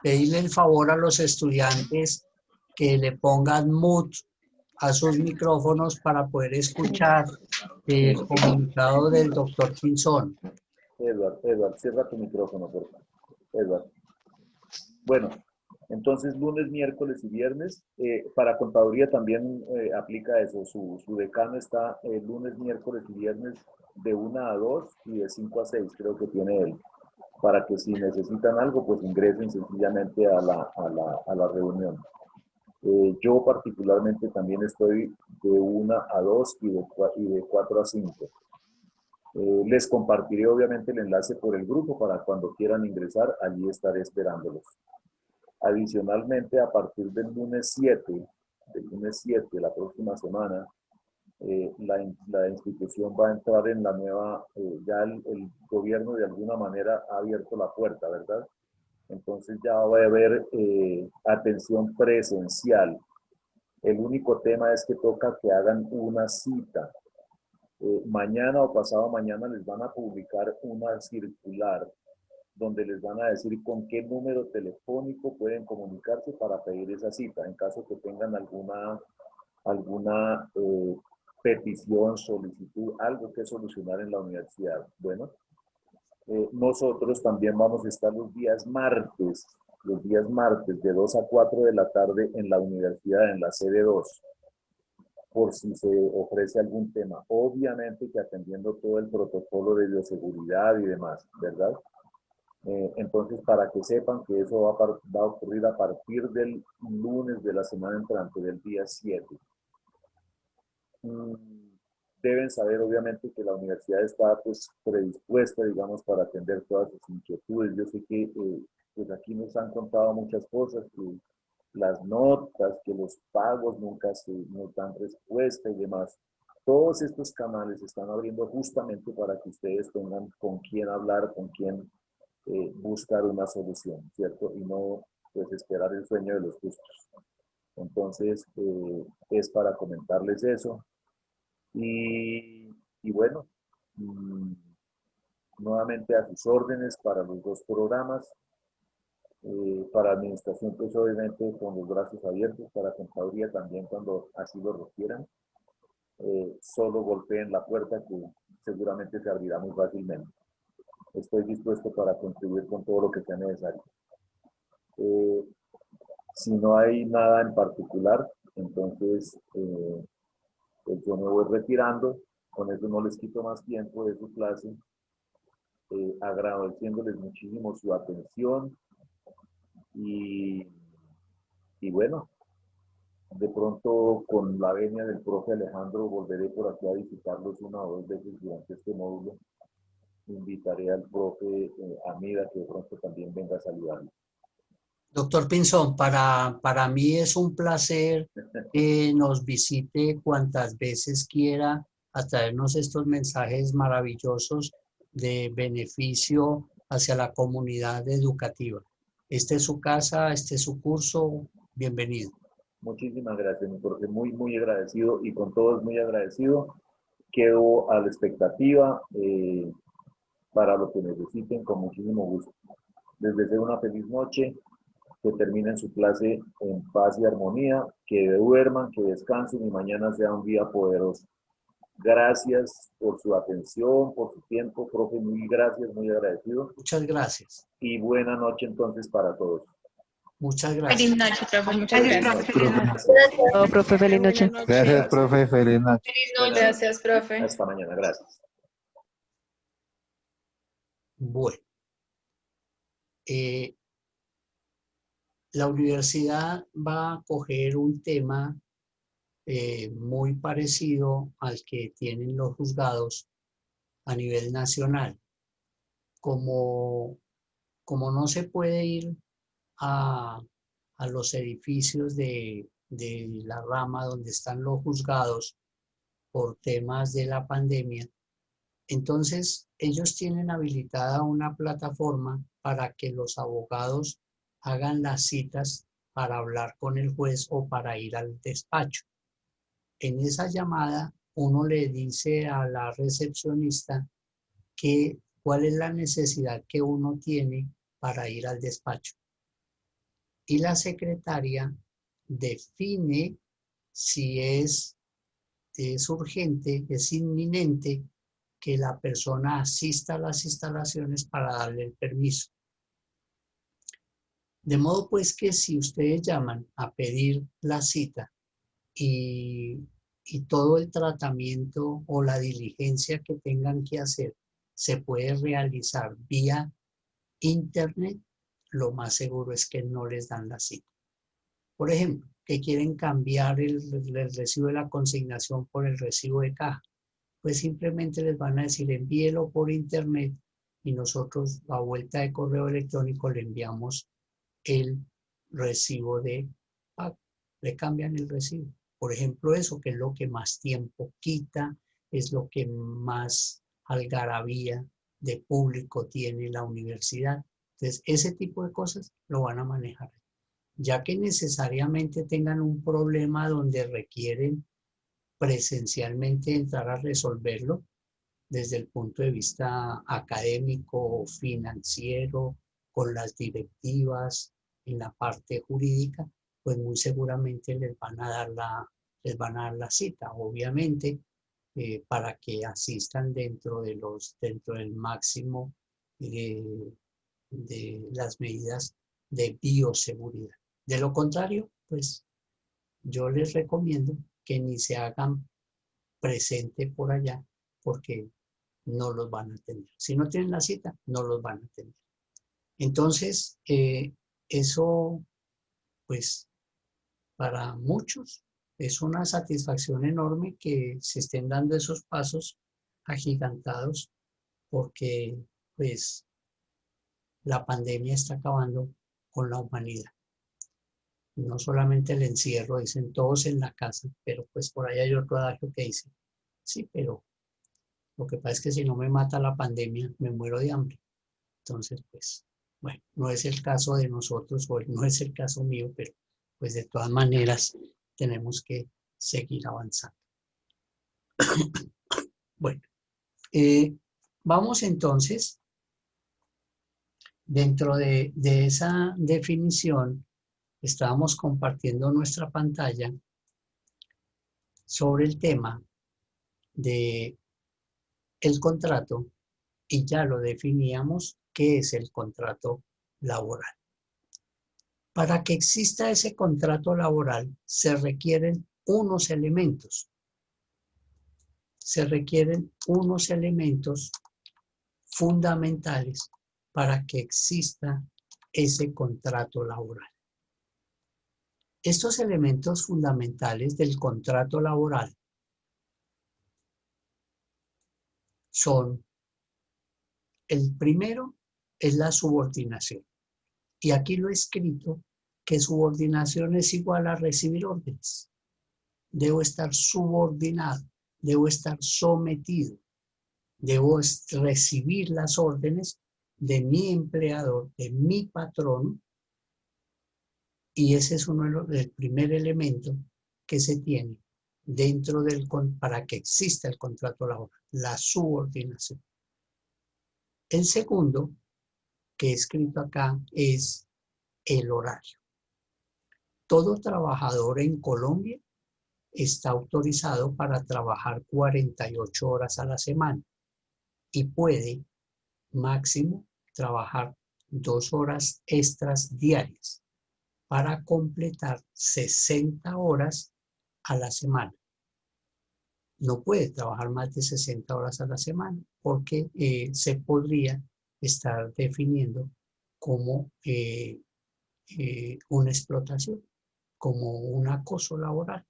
pedirle el favor a los estudiantes que le pongan mute a sus micrófonos para poder escuchar el comunicado del doctor Pinzón. Edward, cierra tu micrófono, por favor. Edward. Bueno, entonces lunes, miércoles y viernes. Para contaduría también aplica eso. Su decano está lunes, miércoles y viernes de 1 a 2 y de 5 a 6, creo que tiene él. Para que si necesitan algo, pues ingresen sencillamente a la reunión. Yo particularmente también estoy de 1 a 2 y de 4 a 5. Les compartiré obviamente el enlace por el grupo para cuando quieran ingresar, allí estaré esperándolos. Adicionalmente, a partir del lunes 7, la próxima semana, la institución va a entrar en la nueva, ya el gobierno de alguna manera ha abierto la puerta, ¿verdad? Entonces ya va a haber atención presencial. El único tema es que toca que hagan una cita. Mañana o pasado mañana les van a publicar una circular donde les van a decir con qué número telefónico pueden comunicarse para pedir esa cita, en caso que tengan alguna petición, solicitud, algo que solucionar en la universidad. Bueno, nosotros también vamos a estar los días martes de 2 a 4 de la tarde en la universidad, en la sede 2, por si se ofrece algún tema. Obviamente que atendiendo todo el protocolo de bioseguridad y demás, ¿verdad? Entonces, para que sepan que eso va a ocurrir a partir del lunes de la semana entrante, del día 7. Deben saber, obviamente, que la universidad está pues, predispuesta, digamos, para atender todas sus inquietudes. Yo sé que pues aquí nos han contado muchas cosas, que las notas, que los pagos nunca nos dan respuesta y demás. Todos estos canales se están abriendo justamente para que ustedes tengan con quién hablar, con quién buscar una solución, ¿cierto? Y no pues esperar el sueño de los justos. Entonces, es para comentarles eso. Y bueno, nuevamente a sus órdenes para los dos programas. Para administración, pues obviamente con los brazos abiertos, para contaduría también cuando así lo requieran. Solo golpeen la puerta que seguramente se abrirá muy fácilmente. Estoy dispuesto para contribuir con todo lo que sea necesario. Si no hay nada en particular, entonces pues yo me voy retirando. Con eso no les quito más tiempo de su clase. Agradeciéndoles muchísimo su atención. Y bueno, de pronto con la venia del profe Alejandro volveré por aquí a visitarlos 1 o 2 veces durante este módulo. Invitaré al profe Amida que de pronto también venga a saludarlo. Doctor Pinzón, para mí es un placer que nos visite cuantas veces quiera a traernos estos mensajes maravillosos de beneficio hacia la comunidad educativa. Esta es su casa, este es su curso, bienvenido. Muchísimas gracias, mi profe, muy, muy agradecido y con todos muy agradecido. Quedo a la expectativa para lo que necesiten con muchísimo gusto. Les deseo una feliz noche, que terminen su clase en paz y armonía, que duerman, que descansen y mañana sea un día poderoso. Gracias por su atención, por su tiempo, profe, muy gracias, muy agradecido. Muchas gracias. Y buena noche entonces para todos. Muchas gracias. Feliz noche, profe. Muchas gracias. No, profe, feliz noche. Gracias, profe. Feliz noche. Feliz noche. Gracias, profe. Hasta mañana, gracias. Bueno, la universidad va a coger un tema muy parecido al que tienen los juzgados a nivel nacional. Como no se puede ir a los edificios de la rama donde están los juzgados por temas de la pandemia, entonces ellos tienen habilitada una plataforma para que los abogados hagan las citas para hablar con el juez o para ir al despacho. En esa llamada, uno le dice a la recepcionista cuál es la necesidad que uno tiene para ir al despacho. Y la secretaria define si es urgente, es inminente que la persona asista a las instalaciones para darle el permiso. De modo pues que si ustedes llaman a pedir la cita y todo el tratamiento o la diligencia que tengan que hacer se puede realizar vía internet, lo más seguro es que no les dan la cita. Por ejemplo, que quieren cambiar el recibo de la consignación por el recibo de caja, pues simplemente les van a decir envíelo por internet y nosotros a vuelta de correo electrónico le enviamos el recibo de pago. Le cambian el recibo. Por ejemplo, eso que es lo que más tiempo quita, es lo que más algarabía de público tiene la universidad. Entonces, ese tipo de cosas lo van a manejar. Ya que necesariamente tengan un problema donde requieren presencialmente entrar a resolverlo desde el punto de vista académico, financiero, con las directivas, en la parte jurídica, pues muy seguramente les van a dar la cita. Obviamente, para que asistan dentro del máximo de las medidas de bioseguridad. De lo contrario, pues yo les recomiendo que ni se hagan presente por allá porque no los van a atender. Si no tienen la cita, no los van a atender. Entonces, eso, pues, para muchos es una satisfacción enorme que se estén dando esos pasos agigantados porque, pues, la pandemia está acabando con la humanidad. No solamente el encierro, dicen todos en la casa, pero pues por ahí hay otro adagio que dice, sí, pero lo que pasa es que si no me mata la pandemia, me muero de hambre. Entonces, pues, bueno, no es el caso de nosotros, o no es el caso mío, pero pues de todas maneras tenemos que seguir avanzando. Bueno, vamos entonces, dentro de esa definición, estábamos compartiendo nuestra pantalla sobre el tema de el contrato y ya lo definíamos qué es el contrato laboral. Para que exista ese contrato laboral se requieren unos elementos. Se requieren unos elementos fundamentales para que exista ese contrato laboral. Estos elementos fundamentales del contrato laboral son, el primero es la subordinación. Y aquí lo he escrito, que subordinación es igual a recibir órdenes. Debo estar subordinado, debo estar sometido, debo recibir las órdenes de mi empleador, de mi patrón, y ese es el primer elemento que se tiene dentro para que exista el contrato laboral, la subordinación. El segundo, que he escrito acá, es el horario. Todo trabajador en Colombia está autorizado para trabajar 48 horas a la semana y puede máximo trabajar 2 horas extras diarias para completar 60 horas a la semana. No puede trabajar más de 60 horas a la semana porque se podría estar definiendo como una explotación, como un acoso laboral.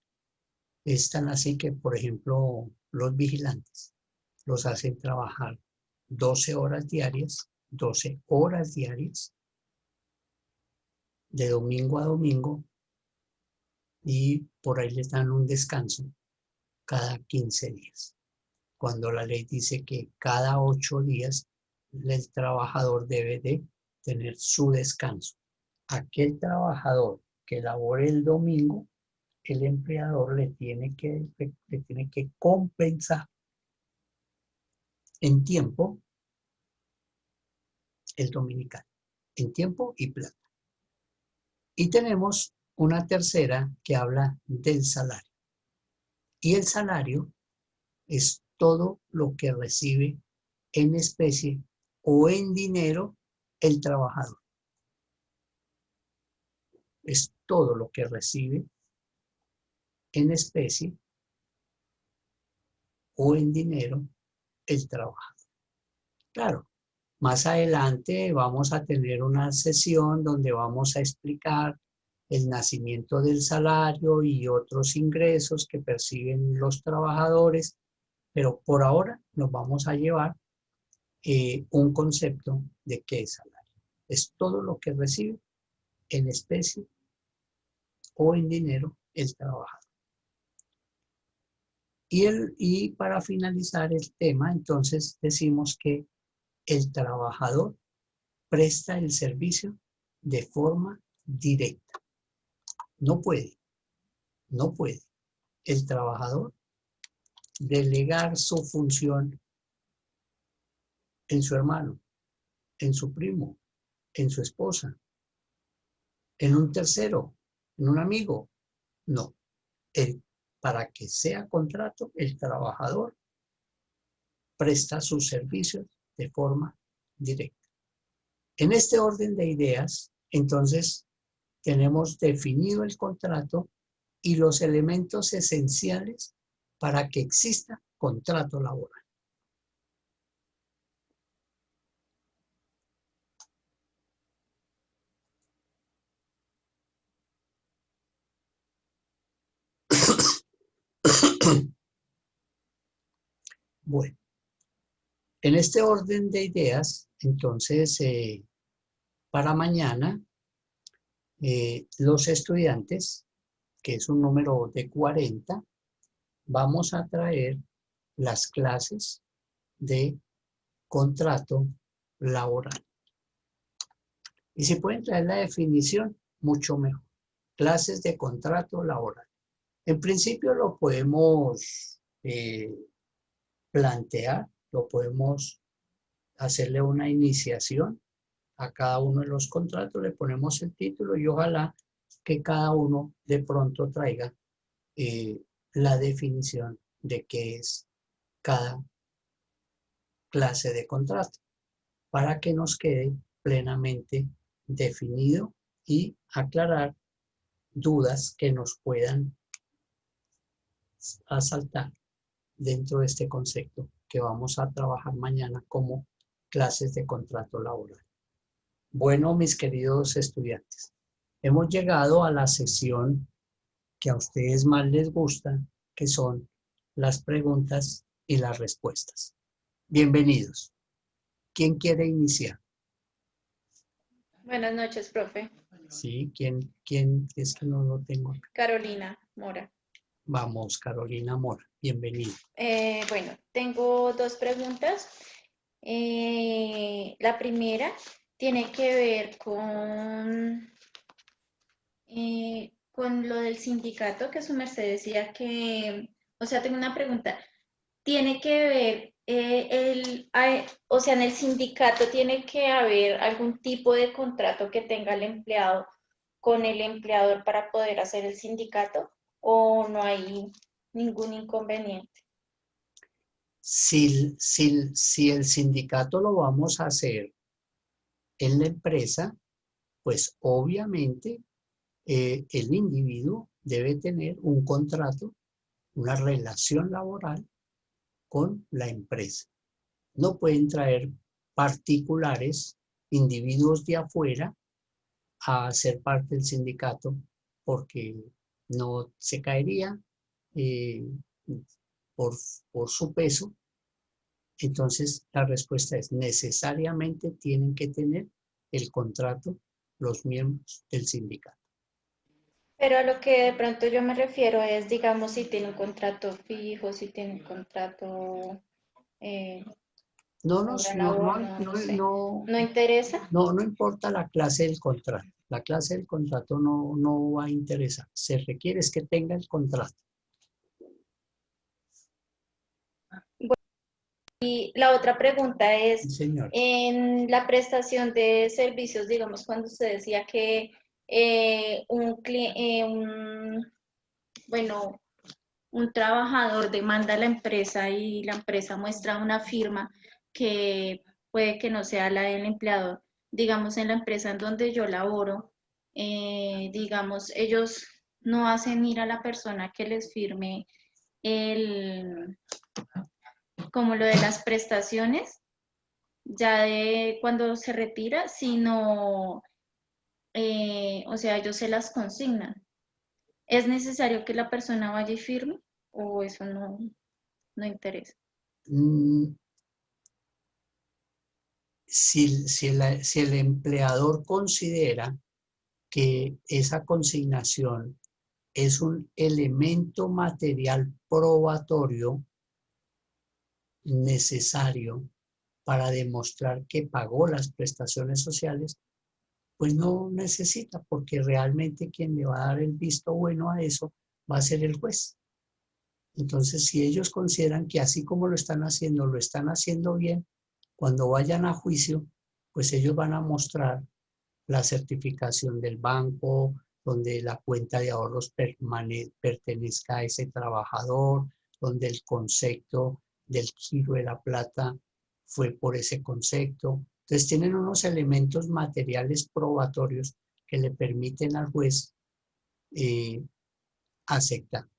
Es tan así que, por ejemplo, los vigilantes los hacen trabajar 12 horas diarias, de domingo a domingo, y por ahí les dan un descanso cada 15 días. Cuando la ley dice que cada 8 días el trabajador debe de tener su descanso. Aquel trabajador que labore el domingo, el empleador le tiene que compensar en tiempo el dominical, en tiempo y plata. Y tenemos una tercera que habla del salario. Y el salario es todo lo que recibe en especie o en dinero el trabajador. Es todo lo que recibe en especie o en dinero el trabajador. Claro, más adelante vamos a tener una sesión donde vamos a explicar el nacimiento del salario y otros ingresos que perciben los trabajadores, pero por ahora nos vamos a llevar un concepto de qué es salario. Es todo lo que recibe en especie o en dinero el trabajador. Y para finalizar el tema, entonces decimos que el trabajador presta el servicio de forma directa. No puede el trabajador delegar su función en su hermano, en su primo, en su esposa, en un tercero, en un amigo. No. Para que sea contrato, el trabajador presta sus servicios de forma directa. En este orden de ideas, entonces, tenemos definido el contrato y los elementos esenciales para que exista contrato laboral. Bueno, en este orden de ideas, entonces, para mañana, los estudiantes, que es un número de 40, vamos a traer las clases de contrato laboral. Y si pueden traer la definición, mucho mejor. Clases de contrato laboral. En principio lo podemos plantear, lo podemos hacerle una iniciación a cada uno de los contratos, le ponemos el título y ojalá que cada uno de pronto traiga la definición de qué es cada clase de contrato, para que nos quede plenamente definido y aclarar dudas que nos puedan asaltar dentro de este concepto que vamos a trabajar mañana como clases de contrato laboral. Bueno, mis queridos estudiantes, hemos llegado a la sesión que a ustedes más les gusta, que son las preguntas y las respuestas. Bienvenidos. ¿Quién quiere iniciar? Buenas noches, profe. Sí, ¿quién es que no lo tengo acá? Carolina Mora. Vamos, Carolina Mora, bienvenida. Bueno, tengo dos preguntas. La primera tiene que ver con lo del sindicato, que su merced decía que, o sea, tengo una pregunta. Tiene que ver, o sea, en el sindicato tiene que haber algún tipo de contrato que tenga el empleado con el empleador para poder hacer el sindicato, o no hay ningún inconveniente. Si el sindicato lo vamos a hacer en la empresa, pues obviamente el individuo debe tener un contrato, una relación laboral con la empresa. No pueden traer particulares, individuos de afuera, a ser parte del sindicato porque no se caería por su peso. Entonces, la respuesta es necesariamente tienen que tener el contrato los miembros del sindicato. Pero a lo que de pronto yo me refiero es, digamos, si tiene un contrato fijo, si tiene un contrato No interesa. No importa la clase del contrato. La clase del contrato no va a interesar. Se requiere es que tenga el contrato. Y la otra pregunta es, Sí, señor. en la prestación de servicios, digamos, cuando usted decía que un trabajador demanda a la empresa y la empresa muestra una firma que puede que no sea la del empleador. Digamos, en la empresa en donde yo laboro, digamos, ellos no hacen ir a la persona que les firme como lo de las prestaciones, ya de cuando se retira, sino, o sea, ellos se las consignan. ¿Es necesario que la persona vaya y firme o eso no interesa? Si el empleador considera que esa consignación es un elemento material probatorio necesario para demostrar que pagó las prestaciones sociales, pues no necesita, porque realmente quien le va a dar el visto bueno a eso va a ser el juez. Entonces, si ellos consideran que así como lo están haciendo bien, cuando vayan a juicio, pues ellos van a mostrar la certificación del banco, donde la cuenta de ahorros pertenezca a ese trabajador, donde el concepto del giro de la plata fue por ese concepto. Entonces tienen unos elementos materiales probatorios que le permiten al juez aceptar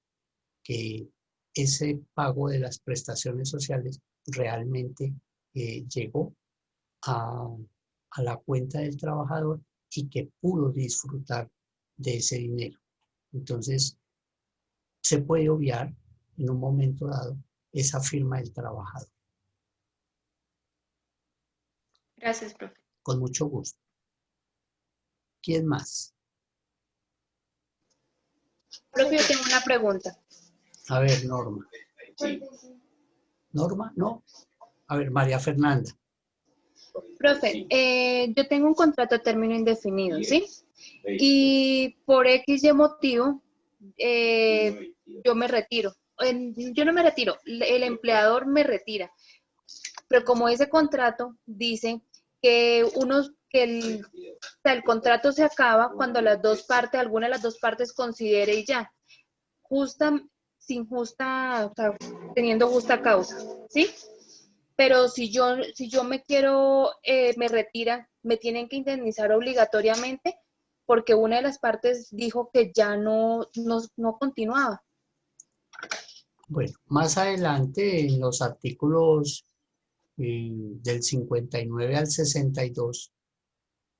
que ese pago de las prestaciones sociales realmente llegó a la cuenta del trabajador y que pudo disfrutar de ese dinero. Entonces, se puede obviar en un momento dado esa firma del trabajador. Gracias, profe. Con mucho gusto. ¿Quién más? Profe, yo tengo una pregunta. A ver, Norma. ¿Norma? No. A ver, María Fernanda. Profe, yo tengo un contrato a término indefinido, ¿sí? Y por X y motivo, yo me retiro. Yo no me retiro, el empleador me retira. Pero como ese contrato dice que o sea, el contrato se acaba cuando las dos partes, alguna de las dos partes considere y ya, o sea, teniendo justa causa, ¿sí? Pero si yo me quiero, me retira, me tienen que indemnizar obligatoriamente porque una de las partes dijo que ya no continuaba. Bueno, más adelante en los artículos del 59 al 62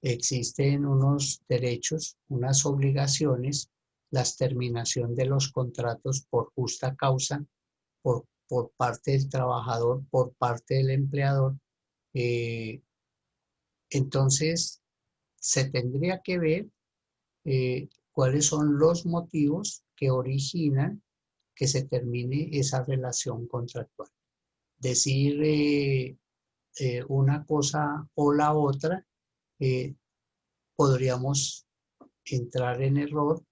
existen unos derechos, unas obligaciones, la terminación de los contratos por justa causa, por parte del trabajador, por parte del empleador. Entonces, se tendría que ver cuáles son los motivos que originan que se termine esa relación contractual. Decir una cosa o la otra, podríamos entrar en error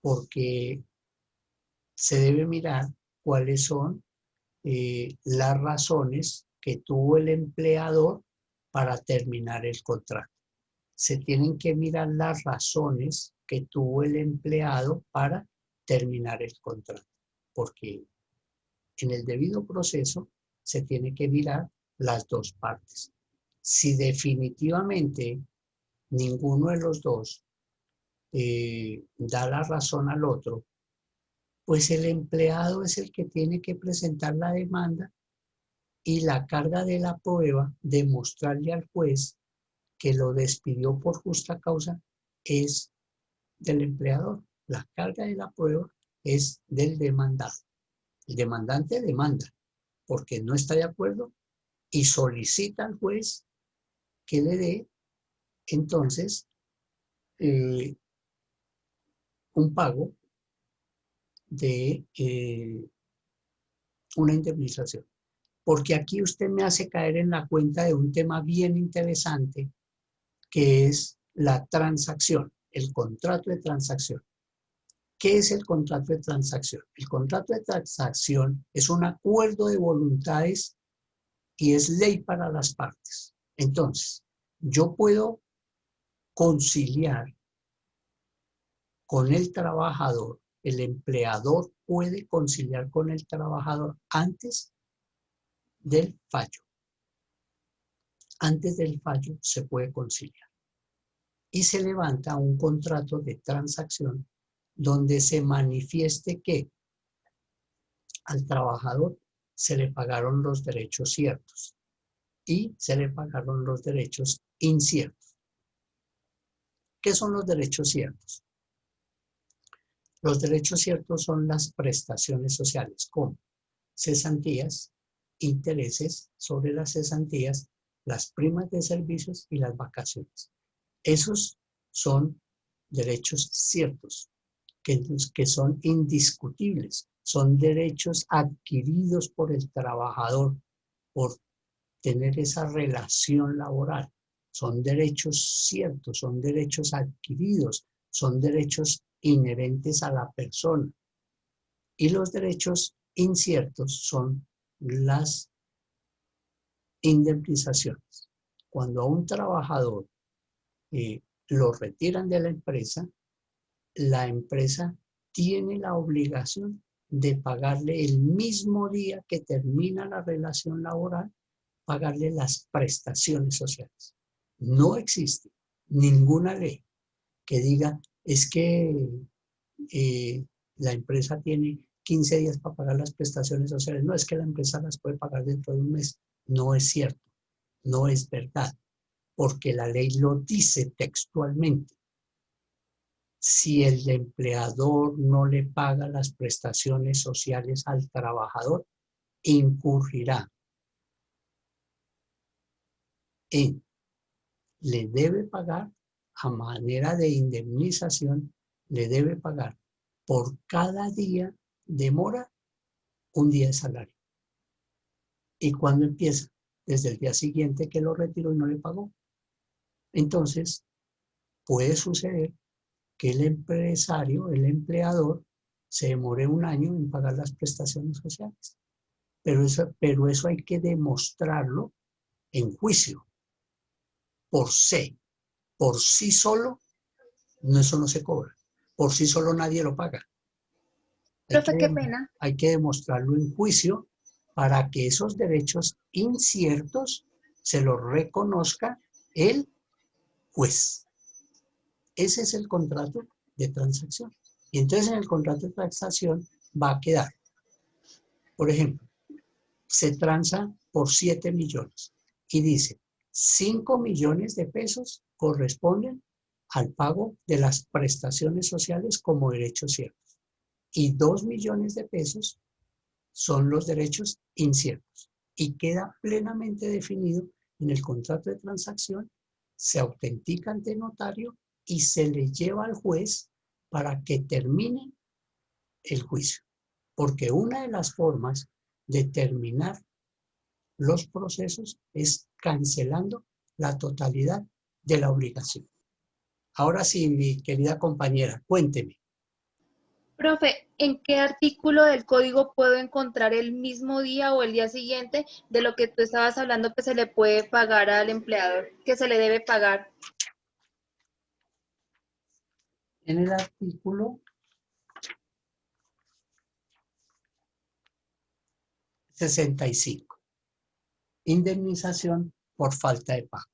porque se debe mirar cuáles son las razones que tuvo el empleador para terminar el contrato. Se tienen que mirar las razones que tuvo el empleado para terminar el contrato, porque en el debido proceso se tiene que mirar las dos partes. Si definitivamente ninguno de los dos da la razón al otro, pues el empleado es el que tiene que presentar la demanda y la carga de la prueba, demostrarle al juez que lo despidió por justa causa, es del empleador. La carga de la prueba es del demandado. El demandante demanda porque no está de acuerdo y solicita al juez que le dé entonces un pago de una indemnización. Porque aquí usted me hace caer en la cuenta de un tema bien interesante que es la transacción, el contrato de transacción. ¿Qué es el contrato de transacción? El contrato de transacción es un acuerdo de voluntades y es ley para las partes. Entonces, yo puedo conciliar con el trabajador, el empleador puede conciliar con el trabajador antes del fallo. Antes del fallo se puede conciliar. Y se levanta un contrato de transacción donde se manifieste que al trabajador se le pagaron los derechos ciertos y se le pagaron los derechos inciertos. ¿Qué son los derechos ciertos? Los derechos ciertos son las prestaciones sociales, como cesantías, intereses sobre las cesantías, las primas de servicios y las vacaciones. Esos son derechos ciertos, que son indiscutibles, son derechos adquiridos por el trabajador por tener esa relación laboral. Son derechos ciertos, son derechos adquiridos, son derechos inherentes a la persona. Y los derechos inciertos son las indemnizaciones. Cuando a un trabajador lo retiran de la empresa tiene la obligación de pagarle el mismo día que termina la relación laboral, pagarle las prestaciones sociales. No existe ninguna ley que diga es que la empresa tiene 15 días para pagar las prestaciones sociales. No, es que la empresa las puede pagar dentro de un mes. No es cierto, no es verdad, porque la ley lo dice textualmente. Si el empleador no le paga las prestaciones sociales al trabajador, incurrirá en, le debe pagar a manera de indemnización, le debe pagar por cada día de mora un día de salario. ¿Y cuándo empieza? Desde el día siguiente que lo retiró y no le pagó. Entonces, puede suceder que el empresario, el empleador, se demore un año en pagar las prestaciones sociales. Pero eso hay que demostrarlo en juicio. Por sí solo, eso no se cobra. Por sí solo nadie lo paga. Profe, qué pena. Hay que demostrarlo en juicio para que esos derechos inciertos se los reconozca el juez. Ese es el contrato de transacción. Y entonces en el contrato de transacción va a quedar, por ejemplo, se transa por 7 millones y dice 5 millones de pesos corresponden al pago de las prestaciones sociales como derechos ciertos y 2 millones de pesos son los derechos inciertos y queda plenamente definido en el contrato de transacción, se autentica ante notario y se le lleva al juez para que termine el juicio. Porque una de las formas de terminar los procesos es cancelando la totalidad de la obligación. Ahora sí, mi querida compañera, cuénteme. Profe, ¿en qué artículo del código puedo encontrar el mismo día o el día siguiente de lo que tú estabas hablando que se le puede pagar al empleador, que se le debe pagar? En el artículo 65, indemnización por falta de pago.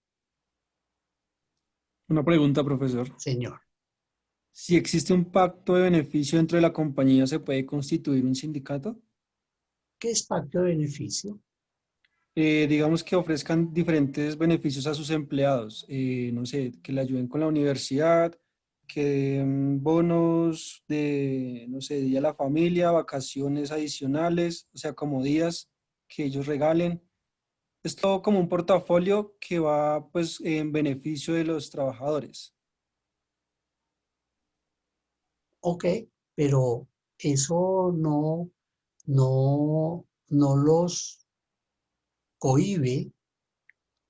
Una pregunta, profesor. Señor. Si existe un pacto de beneficio dentro de la compañía, ¿se puede constituir un sindicato? ¿Qué es pacto de beneficio? Digamos que ofrezcan diferentes beneficios a sus empleados. No sé, que le ayuden con la universidad, que den bonos de, no sé, día a la familia, vacaciones adicionales, o sea, como días que ellos regalen. Es todo como un portafolio que va, pues, en beneficio de los trabajadores. Ok, pero eso no los cohíbe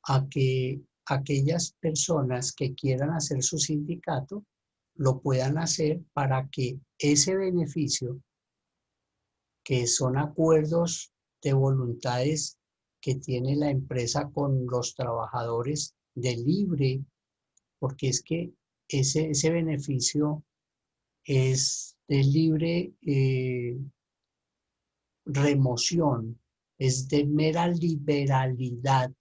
a que aquellas personas que quieran hacer su sindicato lo puedan hacer para que ese beneficio, que son acuerdos de voluntades que tiene la empresa con los trabajadores de libre, porque es que ese beneficio es de libre remoción, es de mera liberalidad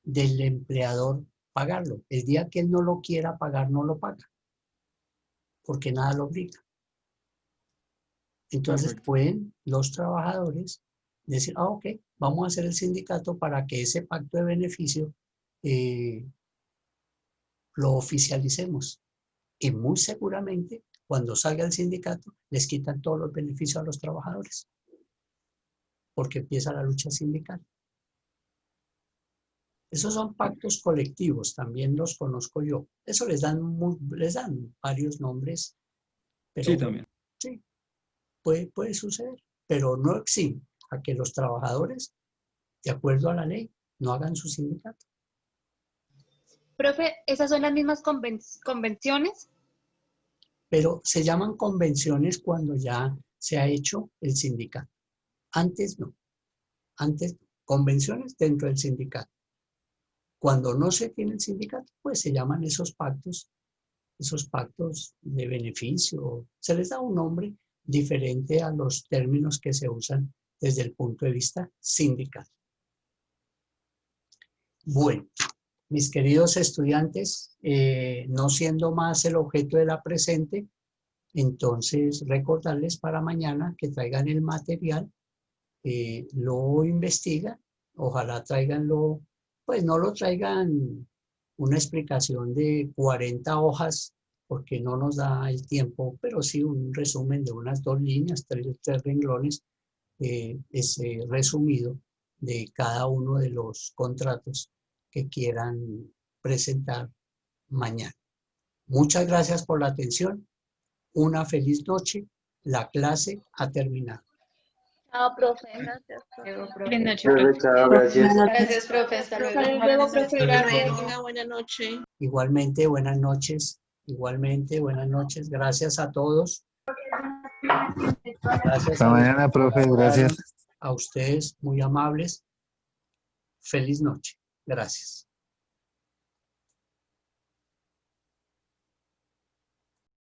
del empleador pagarlo. El día que él no lo quiera pagar, no lo paga, porque nada lo obliga. Entonces Perfecto. pueden los trabajadores decir, ok, vamos a hacer el sindicato para que ese pacto de beneficio lo oficialicemos. Y muy seguramente, cuando salga el sindicato, les quitan todos los beneficios a los trabajadores, porque empieza la lucha sindical. Esos son pactos colectivos, también los conozco yo. Eso les dan varios nombres, pero Sí, también. sí, puede suceder, pero no exime a que los trabajadores, de acuerdo a la ley, no hagan su sindicato. Profe, ¿esas son las mismas convenciones? Pero se llaman convenciones cuando ya se ha hecho el sindicato. Antes no. Antes, convenciones dentro del sindicato. Cuando no se tiene el sindicato, pues se llaman esos pactos de beneficio. Se les da un nombre, diferente a los términos que se usan desde el punto de vista sindical. Bueno, mis queridos estudiantes, no siendo más el objeto de la presente, entonces recordarles para mañana que traigan el material, lo investigan, ojalá traiganlo, pues no lo traigan una explicación de 40 hojas, porque no nos da el tiempo, pero sí un resumen de unas 2 líneas, 3 renglones, ese resumido de cada uno de los contratos que quieran presentar mañana. Muchas gracias por la atención. Una feliz noche. La clase ha terminado. Chao, profe. Gracias. Luego, profe. Buenas noches, Profe, profe. chao, gracias. Gracias, profe. Hasta luego. Hasta luego, profe. Gracias. Tenga buena noche. Igualmente, buenas noches. Igualmente, buenas noches. Gracias a todos. Gracias Hasta mañana, profe, gracias. a ustedes, muy amables. Feliz noche. Gracias.